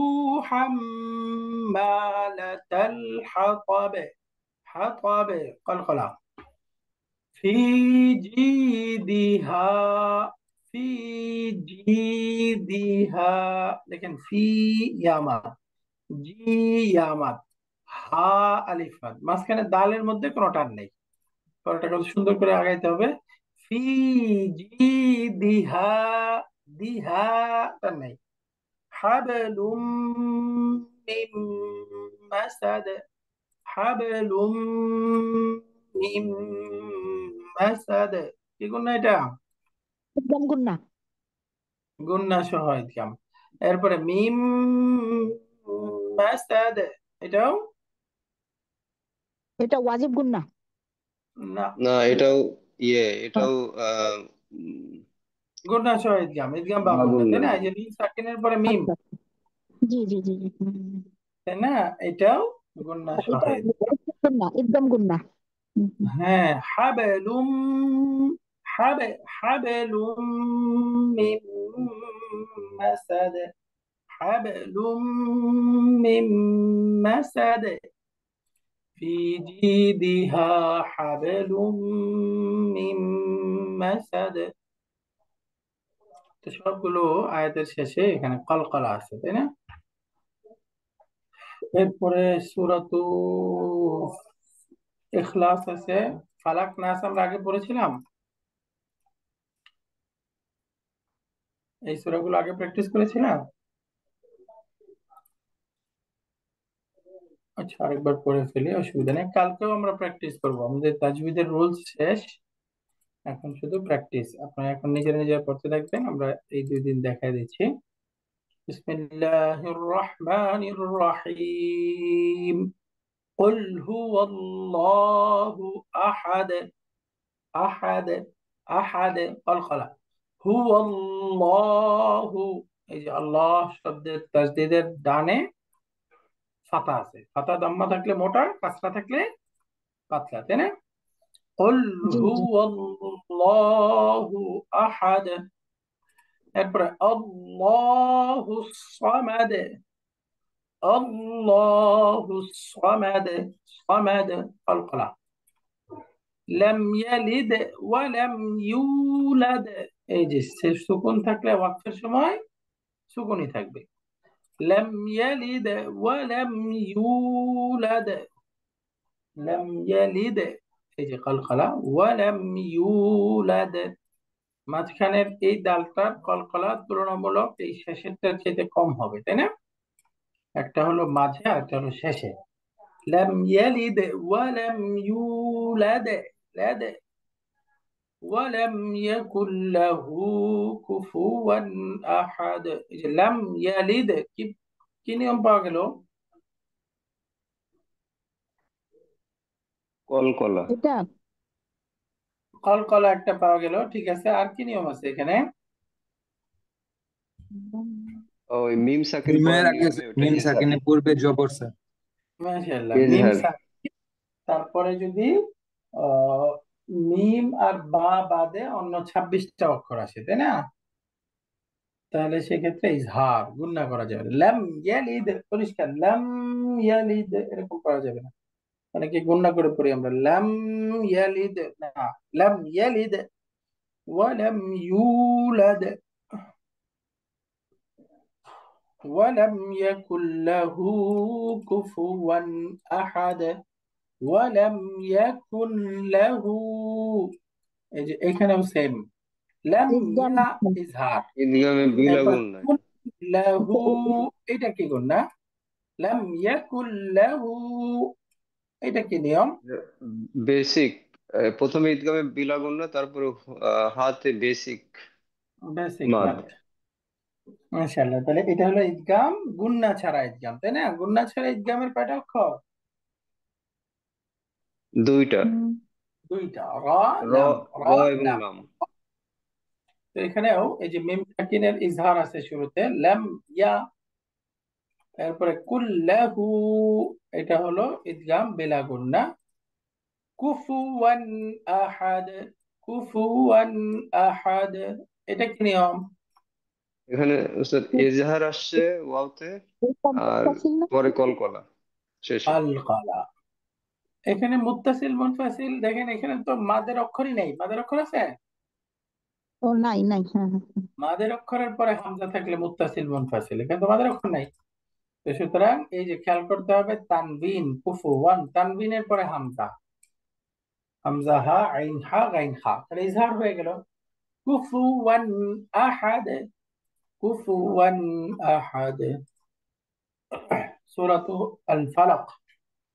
S1: হাম্মালাতাল হাতাব, হাতাব, কলকলা। ফি জিদিহা, ফি জিদিহা, দেখেন ফি ইয়ামাত, জি ইয়ামাত, হা আলিফাত, মাঝখানে দালের মধ্যে কোনো টান নেই। পরেরটা কত সুন্দর করে আগাইতে হবে। ফি জিদিহা, দিহা টান নেই। হাবলুম মিন মাসাদ, হাবলুম মিন মাসাদ। কি গুণ না এটা?
S4: ইদগাম গুন্না।
S1: গুন্না সহ ইদগাম। এরপরে মিম মাসাদ, এটাও
S4: এটা ওয়াজিব গুন্না।
S1: না,
S2: না, এটাও এটাও
S1: গুন্না সহ ইদগাম, ইদগাম বা
S2: না
S1: গুন্না, তাই
S2: গুন্না।
S1: না? এই যে মিম সাকিনের পরে মিম,
S4: আচ্ছা। জি জি জি জি
S1: তাই না? এটাও গুন্না সহ
S4: এটা
S1: ইদগাম।
S4: গুন্না, ইদগাম গুন্না। হুম।
S1: হ্যাঁ, হাবলুম, হাবলুম মিন মাসাদ, হাবলুম মিন মাসাদ, ফি জিদিহা হাবলুম মিন মাসাদ। তো সবগুলো আয়াতের শেষে এখানে কলকলা আছে, তাই না? এরপরে সূরাতু ইখলাস আছে, ফালাক নাস আমরা আগে পড়েছিলাম, এই সূরাগুলো আগে প্র্যাকটিস করেছিলাম। আচ্ছা, আরেকবার পড়ে ফেলি, অসুবিধা নেই, কালকেও আমরা প্র্যাকটিস করবো, আমাদের তাজবিদের রুলস শেষ, এখন শুধু প্র্যাকটিস। আপনারা এখন নিজেরা নিজেরা পড়তে থাকবেন, আমরা এই 2 দিন দেখাই দিচ্ছি। বিসমিল্লাহির রহমানির রহিম, কুল হুয়াল্লাহু আহাদ, আহাদ, আহাদ, কলকলা, হুয়াল্লাহু, এই যে আল্লাহ শব্দের তাজদীদের ডানে ফাতা আছে, ফাতা দাম্মা থাকলে মোটা, কাসরা থাকলে পাতলা, তাই না? قل
S4: জি জি।
S1: هو الله أحد। এরপরে আল্লাহু সামাদ, আল্লাহু সামাদ, সামাদ, কলকলা। লাম ইয়ালিদ ওয়া লাম ইউলাদ, এই যে সুকুন থাকলে ওয়াকফের সময় সুকুনই থাকবে। লাম ইয়ালিদ ওয়া লাম ইউলাদ, লাম ইয়ালিদ, এই যে কলকলা, ওয়া লাম ইউলাদ। মাঝখানের এই ডালটার কলকলা তুলনামূলক এই শেষেরটার চাইতে কম হবে, তাই না? একটা হলো মাঝে আর একটা হলো শেষে। لم يلد ولم يولد لد ولم يكن له كفوا أحد। এই যে লাম ইয়ালিদ, কি কি নিয়ম পাওয়া গেল?
S2: কলকলা।
S4: এটা
S1: কলকলা একটা পাওয়া গেল, ঠিক আছে। আর কি নিয়ম আছে এখানে?
S2: ওই মিম সাকিন
S5: মিমের
S2: পড়ার
S5: আগে
S2: নিয়মে ওটা
S5: মিম
S2: এজহার।
S5: সাকিনের পূর্বে জবর স্যার।
S1: মাশাআল্লাহ, মিম
S2: এজহার।
S1: তারপরে যদি আহ মিম আর বা বাদে অন্য 26টা অক্ষর আসে, তাই না? তাহলে সেক্ষেত্রে ইজহার, গুণনা করা যাবে না। লাম ইয়ালিদ, পরিষ্কার লাম ইয়ালিদ, এরকম করা যাবে না। অনেকে গুণনা করে পড়ি আমরা, লাম ইয়ালিদ না, লাম ইয়ালিদ ওয়ালাম ইউলাদ ওয়ালাম ইয়াকুল লাহু কুফুয়ান আহাদ ওয়ালাম ইয়াকুন লাহু। এই যে এখানেও সেম, লাম
S4: ইকদম
S1: ইয়া ইজহার,
S2: ঈদগামে বিলা
S1: এরপর
S2: গুণ নাই।
S1: কুল লাহু, এটা কি গুণনা? লাম ইয়াকুল লাহু, এটা কি নিয়ম?
S2: বেসিক। প্রথমে ঈদগামে বিলা গুণ না, তারপরে হাতে বেসিক
S1: বেসিক
S2: মাদ।
S1: মাদ। মাশাআল্লাহ, তাহলে এটা হলো ইদগাম গুন্না ছাড়া ইদগাম, তাই না? গুন্না ছাড়া ইদগামের কয়টা অক্ষর?
S2: দুইটা।
S1: দুইটা, র
S2: র
S1: লাম, র
S2: র এবং
S1: লাম।
S2: লাম।
S1: তো এখানেও এই যে মিম সাকিনের ইজহার আছে শুরুতে, লাম ইয়া, এরপরে কুল্লাহু, এটা হলো ইদগাম বিলা গুন্না। কুফুয়ান আহাদ, কুফুয়ান আহাদ, এটা কি নিয়ম?
S2: এখানে উস্তাদ এজাহার আসছে ওয়াওতে, আর
S4: মুত্তাসিল না?
S2: পরে কলকলা শেষে।
S1: আল কালা। এখানে মুত্তাসিল মুনফাসিল, দেখেন এখানে তো মাদের অক্ষরই নেই। মাদের অক্ষর আছে?
S4: ও নাই নাই, হ্যাঁ হ্যাঁ হ্যাঁ।
S1: মাদের অক্ষরের পরে হামজা থাকলে মুত্তাসিল মুনফাসিল, এখানে তো মাদের অক্ষর নাই। তো সুতরাং এই যে খেয়াল করতে হবে, তানবিন কুফুয়ান, তানবিনের পরে হামজা, হামজা হা আইন হা গাইন হা, তাহলে ইজহার হয়ে গেল। কুফুয়ান আহাদ, কুফুয়ান আহাদ। সূরাতু আল ফালাক,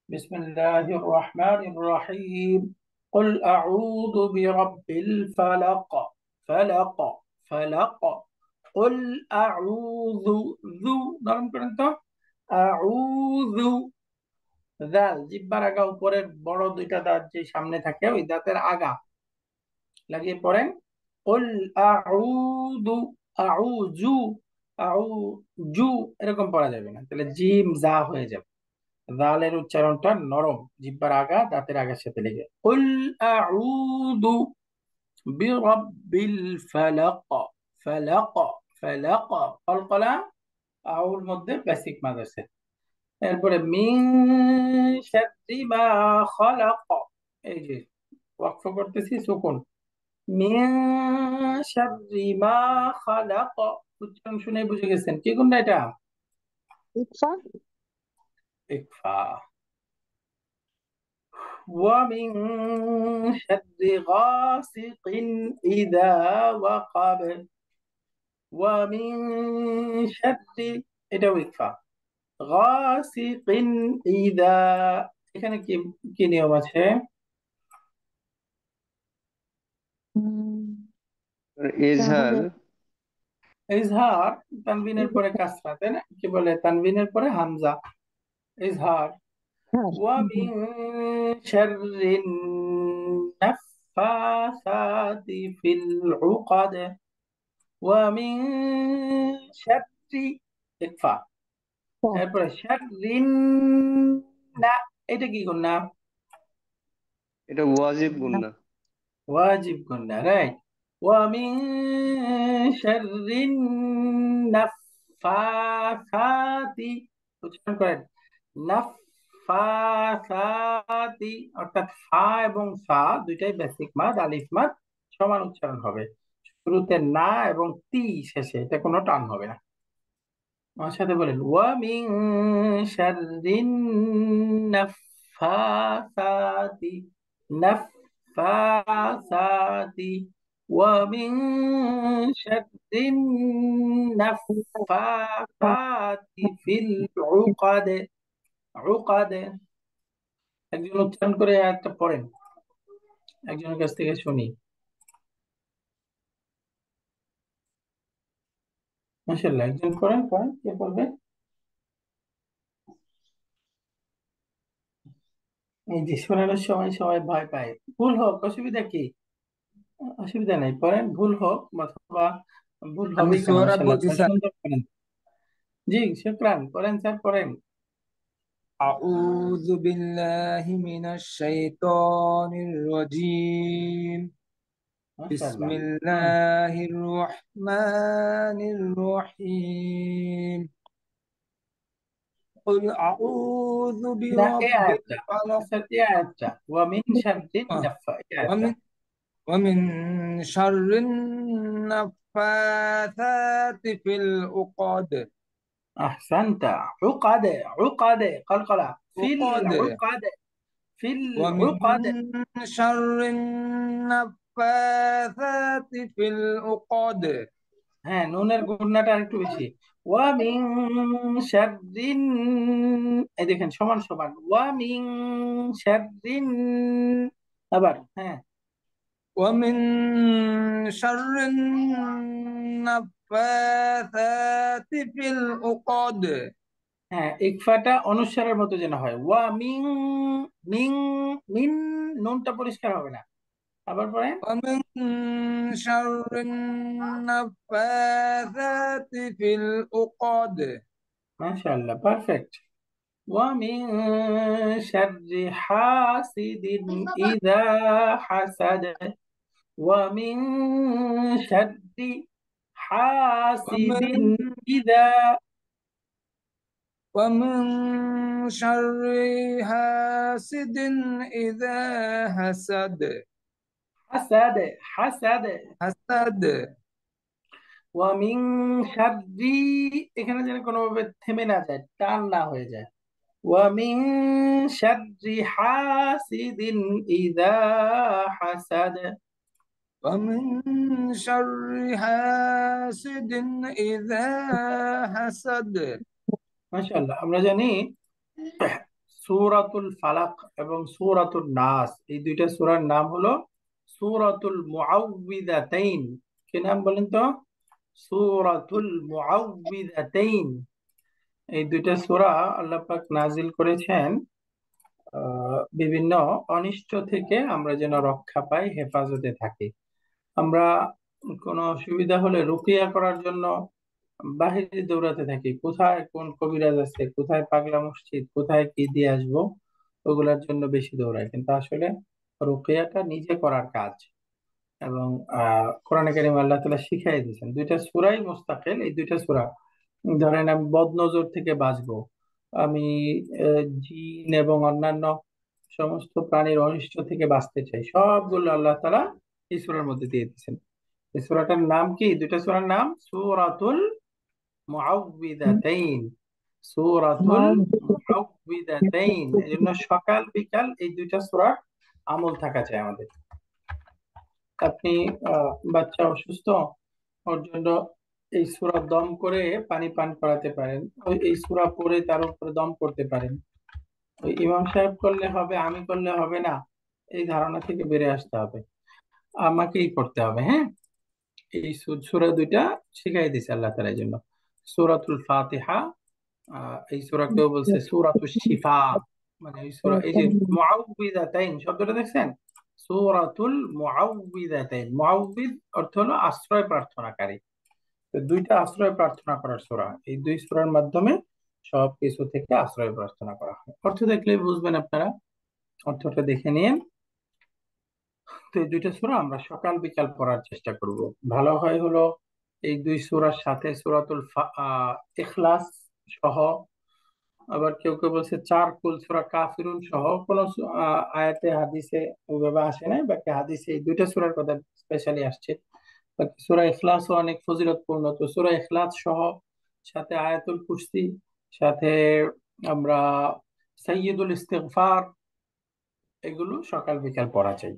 S1: বিসমিল্লাহির রহমানির রহিম। قل أعوذ برب الفلق فلق فلق قل أعوذ ذو নরম করেন তো, আউযু, দাল জিহ্বার আগা উপরের বড় দুইটা দাঁত যে সামনে থাকে ওই দাঁতের আগা লাগিয়ে পড়েন। কুল আউযু, আউযু, আউযু, এরকম পড়া যাবে না, তাহলে জিম জা হয়ে যাবে। দালের উচ্চারণটা নরম, জিহ্বার আগা দাঁতের আগার সাথে লেগে। কুল আউযু বিরাব্বিল ফালাক, ফালাক, ফালাক, কলকলা, আউর মধ্যে বেসিক মাদ আছে। এরপরে মিন শাররি মা খালাক, এই যে ওয়াকফ করতেছি সুকুন, মিন শাররি মা খালাক, উচ্চারণ শুনে বুঝে গেছেন কি কোনটা এটা?
S4: ইকফা।
S1: ইকফা। ওয়া মিন শাররি গাসিকিন ইযা ওয়াকাব, ওয়া মিন শাররি, এটাও ইকফা। গাসিকিন ইযা, এখানে কি কি নিয়ম আছে?
S4: হুম,
S2: এজহার।
S4: তাহলে
S1: ইজহার, তানবিনের পরে কাসরা, তাই না? কি বলে, তানবিনের পরে হামজা, ইজহার।
S4: ইজহার।
S1: ওয়া মিন শাররিন নাফাসাতি ফিল উকাদ, ওয়া মিন শাররি, ইকফা। এরপরে শাররিন না, এটা কি গুন্না?
S2: এটা ওয়াজিব গুণ না।
S1: ওয়াজিব গুন্না, রাইট। ওয়া মিন শাররিন নাফাসাতি, উচ্চারণ করেন, নাফাসাতি, অর্থাৎ ফা এবং সা দুইটাই বেসিক মাদ, আলিফ মাদ সমান উচ্চারণ হবে। শুরুতে না এবং তি শেষে, এটা কোনো টান হবে না। আমার সাথে বলেন, ওয়া মিন শাররিন নাফাসাতি, নাফাসাতি, ওয়া মিন শাররিন নাফাসাতি ফিল উকাদ, উকাদ। একজন উচ্চারণ করে আয়াতটা পড়েন, একজনের কাছ থেকে শুনি। মাশাআল্লাহ, একজন পড়েন, পড়েন, কে পড়বে? এই যে শোনানোর সময় সবাই ভয় পায়, ভুল হোক অসুবিধা কি? অসুবিধা নেই, পড়েন, ভুল হোক অথবা ভুল
S5: আমি
S1: হবেই কেন,
S5: সূরা
S1: মাশাআল্লাহ,
S5: বলছি
S1: আপনার
S5: স্যার।
S1: সুন্দর করেন। জি, শুকরান, পড়েন স্যার, পড়েন।
S5: أعوذ بالله من الشيطان الرجيم. بسم
S1: মাশাআল্লাহ। হুম।
S5: الله الرحمن الرحيم. قل أعوذ
S1: না, এই
S5: برب
S1: আয়াতটা,
S5: الفلق.
S1: স্যার এই আয়াতটা, ওয়া মিন শাররিন নাফা, এই আয়াতটা।
S5: ومن ومن شر النفاثات في العقد.
S1: আহসানতা। উকাদে, উকাদে কলকলা, ফিল
S5: عقد.
S1: উকাদে, ফিল
S5: ومن
S1: উকাদে।
S5: شر النفاثات في العقد.
S1: হ্যাঁ, নুনের গুণাটা আরেকটু বেশি। ওয়া মিন শাররিন, এই দেখেন সমান সমান, ওয়া মিন শাররিন। আবার হ্যাঁ।
S5: ومن شر النفاثات في العقد.
S1: হ্যাঁ, ইকফাটা অনুস্বারের মতো যেন হয়, ওয়া মিন, মিন, মিন, নুনটা পরিষ্কার হবে না। আবার পরে।
S5: ومن شر النفاثات في العقد.
S1: মাশাআল্লাহ, পারফেক্ট। ওয়া মিন শাররি হাসিদিন ইযা হাসাদ, ওয়া মিন শাররি হাসিদিন
S5: ومن
S1: ইযা
S5: ومن شر حاسد إذا حسد.
S1: হাসাদ, হাসাদ।
S5: حسد.
S1: ওয়া মিন শাররি, এখানে যেন কোনোভাবে থেমে না যায়, টান না হয়ে যায়। ومن شر حاسد إذا حسد।
S5: ومن شر حاسد إذا حسد.
S1: মাশাআল্লাহ, আমরা জানি সূরাতুল ফালাক এবং সূরাতুন নাস, এই দুইটা সূরার নাম হলো সূরাতুল মুআউযিযাতাইন। কি নাম বলেন তো? সূরাতুল মুআউযিযাতাইন। এই দুইটা সূরা আল্লাহ পাক নাজিল করেছেন বিভিন্ন অনিষ্ট থেকে আমরা যেন রক্ষা পাই, হেফাজতে থাকি। আমরা কোনো অসুবিধা হলে রুকিয়া করার জন্য বাহিরে দৌড়াতে থাকি, কোথায় কোন কবিরাজ আছে, কোথায় পাগলা মসজিদ, কোথায় কি দিয়ে আসবো, ওগুলার জন্য বেশি দৌড়াই। কিন্তু আসলে রুকিয়াটা নিজে করার কাজ। এবং কোরআনে কারিমে আল্লাহ তাআলা শিখাই দিয়েছেন, দুইটা সূরাই মুস্তাকিল। এই দুইটা সূরা, ধরেন আমি বদনজর থেকে বাঁচবো, আমি জিন এবং অন্যান্য সমস্ত প্রাণীর অনিষ্ট থেকে বাঁচতে চাই, সবগুলো আল্লাহ তাআলা এই সূরার মধ্যে দিয়ে দিয়েছেন। এই সূরাটার নাম কি? দুইটা সূরার নাম সূরাতুল মুআউযিযাতাইন, সূরাতুল মুআউযিযাতাইন। এই জন্য সকাল বিকাল এই দুইটা সূরার আমল থাকা চাই আমাদের। আপনি বাচ্চা অসুস্থ, ওর জন্য এই সূরা দম করে পানি পান করাতে পারেন, ওই এই সূরা পড়ে তার উপরে দম করতে পারেন। ওই ইমাম সাহেব করলে হবে, আমি করলে হবে না, এই ধারণা থেকে বেরিয়ে আসতে হবে, আমাকেই করতে হবে। হ্যাঁ, এই সূরা দুইটা শিখাই দিছে আল্লাহ তাআলা। এই জন্য সূরাতুল ফাতিহা, এই সূরাকেও বলছে সূরাতুশ শিফা। মানে এই সূরা, এই যে মুআউযিযাতাইন শব্দটা দেখছেন, সূরাতুল মুআউযিযাতাইন, মুআউযিদ অর্থ হলো আশ্রয় প্রার্থনাকারী। তো দুইটা আশ্রয় প্রার্থনা করার সূরা, এই দুই সূরার মাধ্যমে সব কিছু থেকে আশ্রয় প্রার্থনা করা হয়। অর্থ দেখলেই বুঝবেন আপনারা, অর্থটা দেখে নিন। তো এই দুইটা সূরা আমরা সকাল বিকাল পড়ার চেষ্টা করব। ভালো হয় হলো এই দুই সূরার সাথে ইখলাস সহ, আবার কেউ কেউ বলছে চার কুল সূরা কাফিরুন সহ, কোন আয়াতে হাদিসে ওইভাবে আসে নাই, বাকি হাদিসে এই দুইটা সূরার কথা স্পেশালি আসছে। বাকি সূরা ইখলাসও অনেক ফজিলতপূর্ণ, তো সূরা ইখলাস সহ সাথে আয়াতুল কুরসি, সাথে আমরা সাইয়্যিদুল ইস্তিগফার, এগুলো সকাল বিকাল পড়া চাই।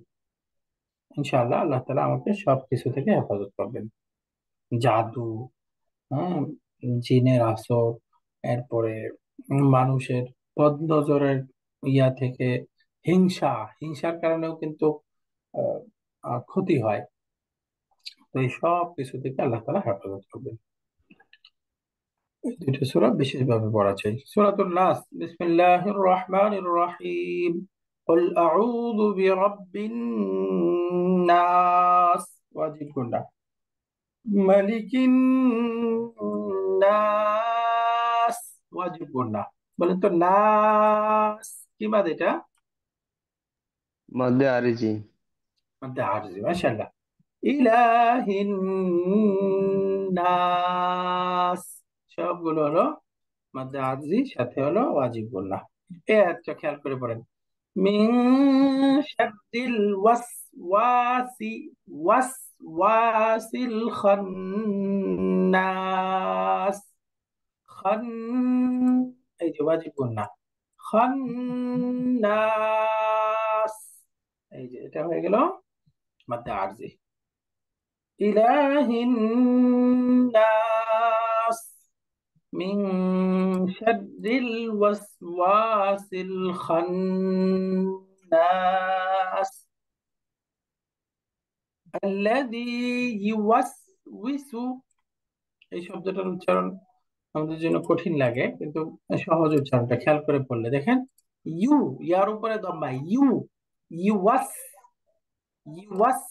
S1: ইনশাআল্লাহ আল্লাহ তাআলা আমাকে সবকিছু থেকে হেফাজত করবেন। জাদু, হ্যাঁ, জিনের আসর, এরপরে মানুষের বদ নজরের ইয়া থেকে, হিংসা, হিংসার কারণেও কিন্তু আহ, ক্ষতি হয়। তো এই সব কিছু থেকে আল্লাহ তাআলা হেফাজত করবেন। এই দুইটা সূরা বিশেষভাবে পড়া চাই। সূরাতুন নাস, বিসমিল্লাহির রহমানির রহিম। قل أعوذ برب الناس ওয়াজিব গুণা, মালিকিন নাস ওয়াজিব গুণা। বলেন তো নাস কি বাদ এটা?
S2: মাদে আরজি।
S1: মধ্যে আরজি, মাশাআল্লাহ। ইলাহিন নাস, সবগুলো হলো মধ্যে আরজি, সাথে হলো ওয়াজিব গুণা। এই আয়াতটা খেয়াল করে পড়েন। মিন শাররিল ওয়াসওয়াসিল খান্নাস। খান, এই যে ওয়াজিব গুণা, খান্নাস, এই যে এটা হয়ে গেল মাদ্দা আরজি। ইলাহিন নাস মিন শাররিল ওয়াসওয়াসিল খান্নাস আল্লাযী ইউওয়াসউিসু। এই শব্দটার উচ্চারণ আমাদের জন্য কঠিন লাগে, কিন্তু সহজ উচ্চারণটা খেয়াল করে পড়লে দেখেন। ইউ, ইয়ার উপরে দম্মা, ইউ, ইউওয়াস, ইউওয়াস,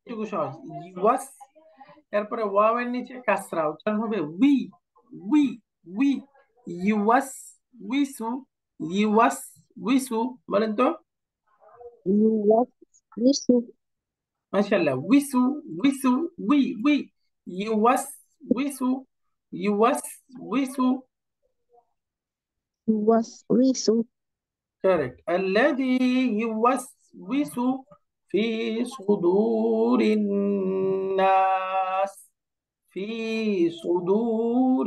S1: এটুকু সহজ, ইউওয়াস। এরপরে ওয়াও এর নিচে কাসরা, উচ্চারণ হবে উই, উই, উই, ইউওয়াস উইসু, ইউওয়াস উইসু। বলেন তো
S4: ইউওয়াসউিসু।
S1: মাশাআল্লাহ, উইসু, উইসু, উই, উই, ইউওয়াস উইসু, ইউওয়াস উইসু।
S4: ইউওয়াসউিসু।
S1: correct. الذي يوسوس في صدور الناس، في صدور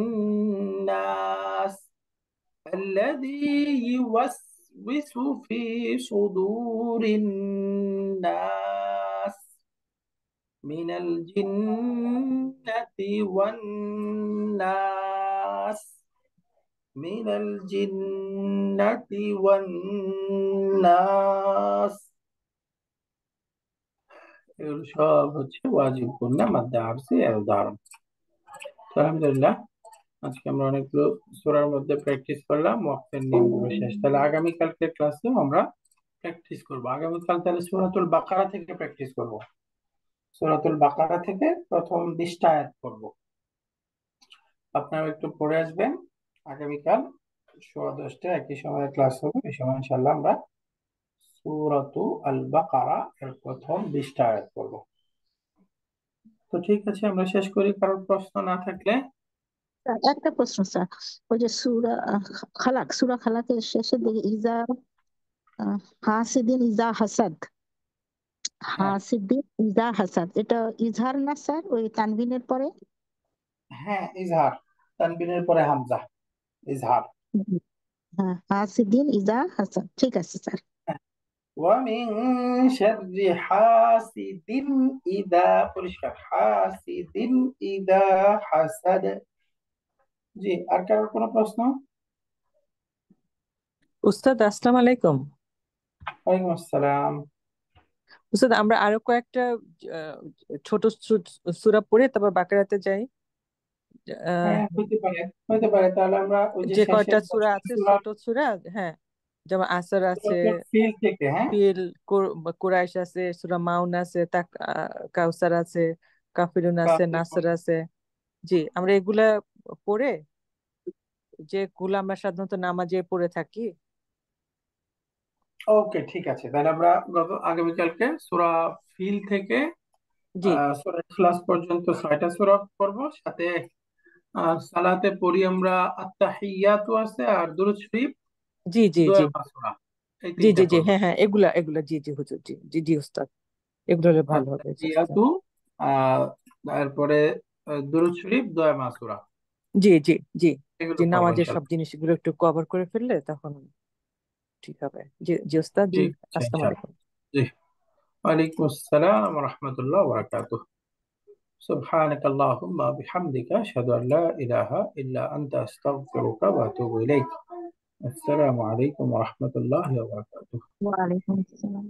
S1: الناس، الذي يوسوس في صدور الناس من الجنة والناس، من الجنة والناس। এগুলো সব হচ্ছে ওয়াজিব গুন্না মাদ্দা আরসি এর উদাহরণ। তো আলহামদুলিল্লাহ, আজকে আমরা অনেকগুলো সূরার মধ্যে প্র্যাকটিস করলাম, ওয়াক্তের নিয়মগুলো শেষ। তাহলে আগামীকালকে ক্লাসে আমরা প্র্যাকটিস করব। আগামীকাল তাহলে সূরাতুল বাকারা থেকে প্র্যাকটিস করব। সূরাতুল বাকারা থেকে প্রথম 20টা আয়াত করব। আপনারা একটু পড়ে আসবেন। আগামীকাল 10:15 একই সময়ে ক্লাস হবে। এই সময় ইনশাআল্লাহ আমরা সূরাতু আল বাকারা এর প্রথম 20টা আয়াত করব। তো ঠিক আছে, আমরা শেষ করি, কারোর প্রশ্ন না থাকলে।
S4: স্যার, একটা প্রশ্ন স্যার। ওই যে সূরা খালাকের শেষের দিকে ইজা হাসিদিন ইজা হাসাদ,
S1: হ্যাঁ,
S4: হাসিদিন ইজা হাসাদ, এটা ইজহার না স্যার ওই তানবিনের পরে?
S1: হ্যাঁ, ইজহার, তানবিনের পরে হামজা, ইজহার।
S4: হ্যাঁ, হাসিদিন ইজা হাসাদ, ঠিক আছে স্যার।
S1: ومن شر حاسد إذا، পরিষ্কার, حاسد إذا حسد। জি, আর কারোর কোনো প্রশ্ন?
S3: উস্তাদ আসসালামু আলাইকুম।
S1: ওয়ালাইকুম আসসালাম।
S3: উস্তাদ, আমরা আরো কয়েকটা আহ, ছোট সূরা পড়ে তারপর বাকারাতে যাই। আহ,
S1: হ্যাঁ, হইতে পারে, হইতে পারে। তাহলে আমরা ওই যে
S3: যে কয়টা
S1: শেষের
S3: সূরা
S1: 10টা
S3: আছে
S1: সূরা,
S3: ছোট সূরা, হ্যাঁ, যেমন আসর আছে,
S1: সূরাতুল ফিল থেকে, হ্যাঁ,
S3: ফিল, কুরাইশ আছে, সূরা মাউন আছে, কাউসার আছে, কাফিরুন আছে, নাসর আছে। জি, আমরা এগুলা পড়ে, যেগুলো আমরা সাধারণত নামাজে পড়ে থাকি।
S1: ওকে, ঠিক আছে। তাহলে আমরা আগামীকালকে সূরা ফিল থেকে
S3: জি
S1: সূরা ইখলাস পর্যন্ত 6টা সূরা পড়বো। সাথে সালাতে পড়ি আমরা আত্তাহিয়াতু আছে, আর দুরূদ শরীফ,
S3: জি জি জি
S1: দোয়া মাসুরা, এই
S3: জি
S1: তিনটা
S3: জি জি,
S1: পড়বো।
S3: হ্যাঁ হ্যাঁ, এগুলা এগুলা, জি জি হুজুর, জি জি জি উস্তাদ, এগুলো হলে ভালো হবে, জি উস্তাদ।
S1: আত্তাহিয়াতু, তারপরে দুরূদ শরীফ, দোয়া মাসুরা,
S3: জি জি জি
S1: এগুলো
S3: জি,
S1: পড়বো
S3: নামাজের সব
S1: ইনশাআল্লাহ।
S3: জিনিসগুলো একটু কভার করে ফেললে তখন ঠিক হবে। জি জি উস্তাদ, জি।
S1: ঠিক আছে
S3: আসসালামু
S1: ইনশাআল্লাহ।
S3: আলাইকুম।
S1: জি, ওয়ালাইকুম আসসালাম ওয়া রাহমাতুল্লাহি ওয়া বারাকাতুহু। سبحانك اللهم وبحمدك أشهد أن لا إله إلا أنت أستغفرك وأتوب إليك। আসসালামু আলাইকুম ওয়া রাহমাতুল্লাহি ওয়া বারাকাতুহু।
S4: ওয়ালাইকুম আসসালাম।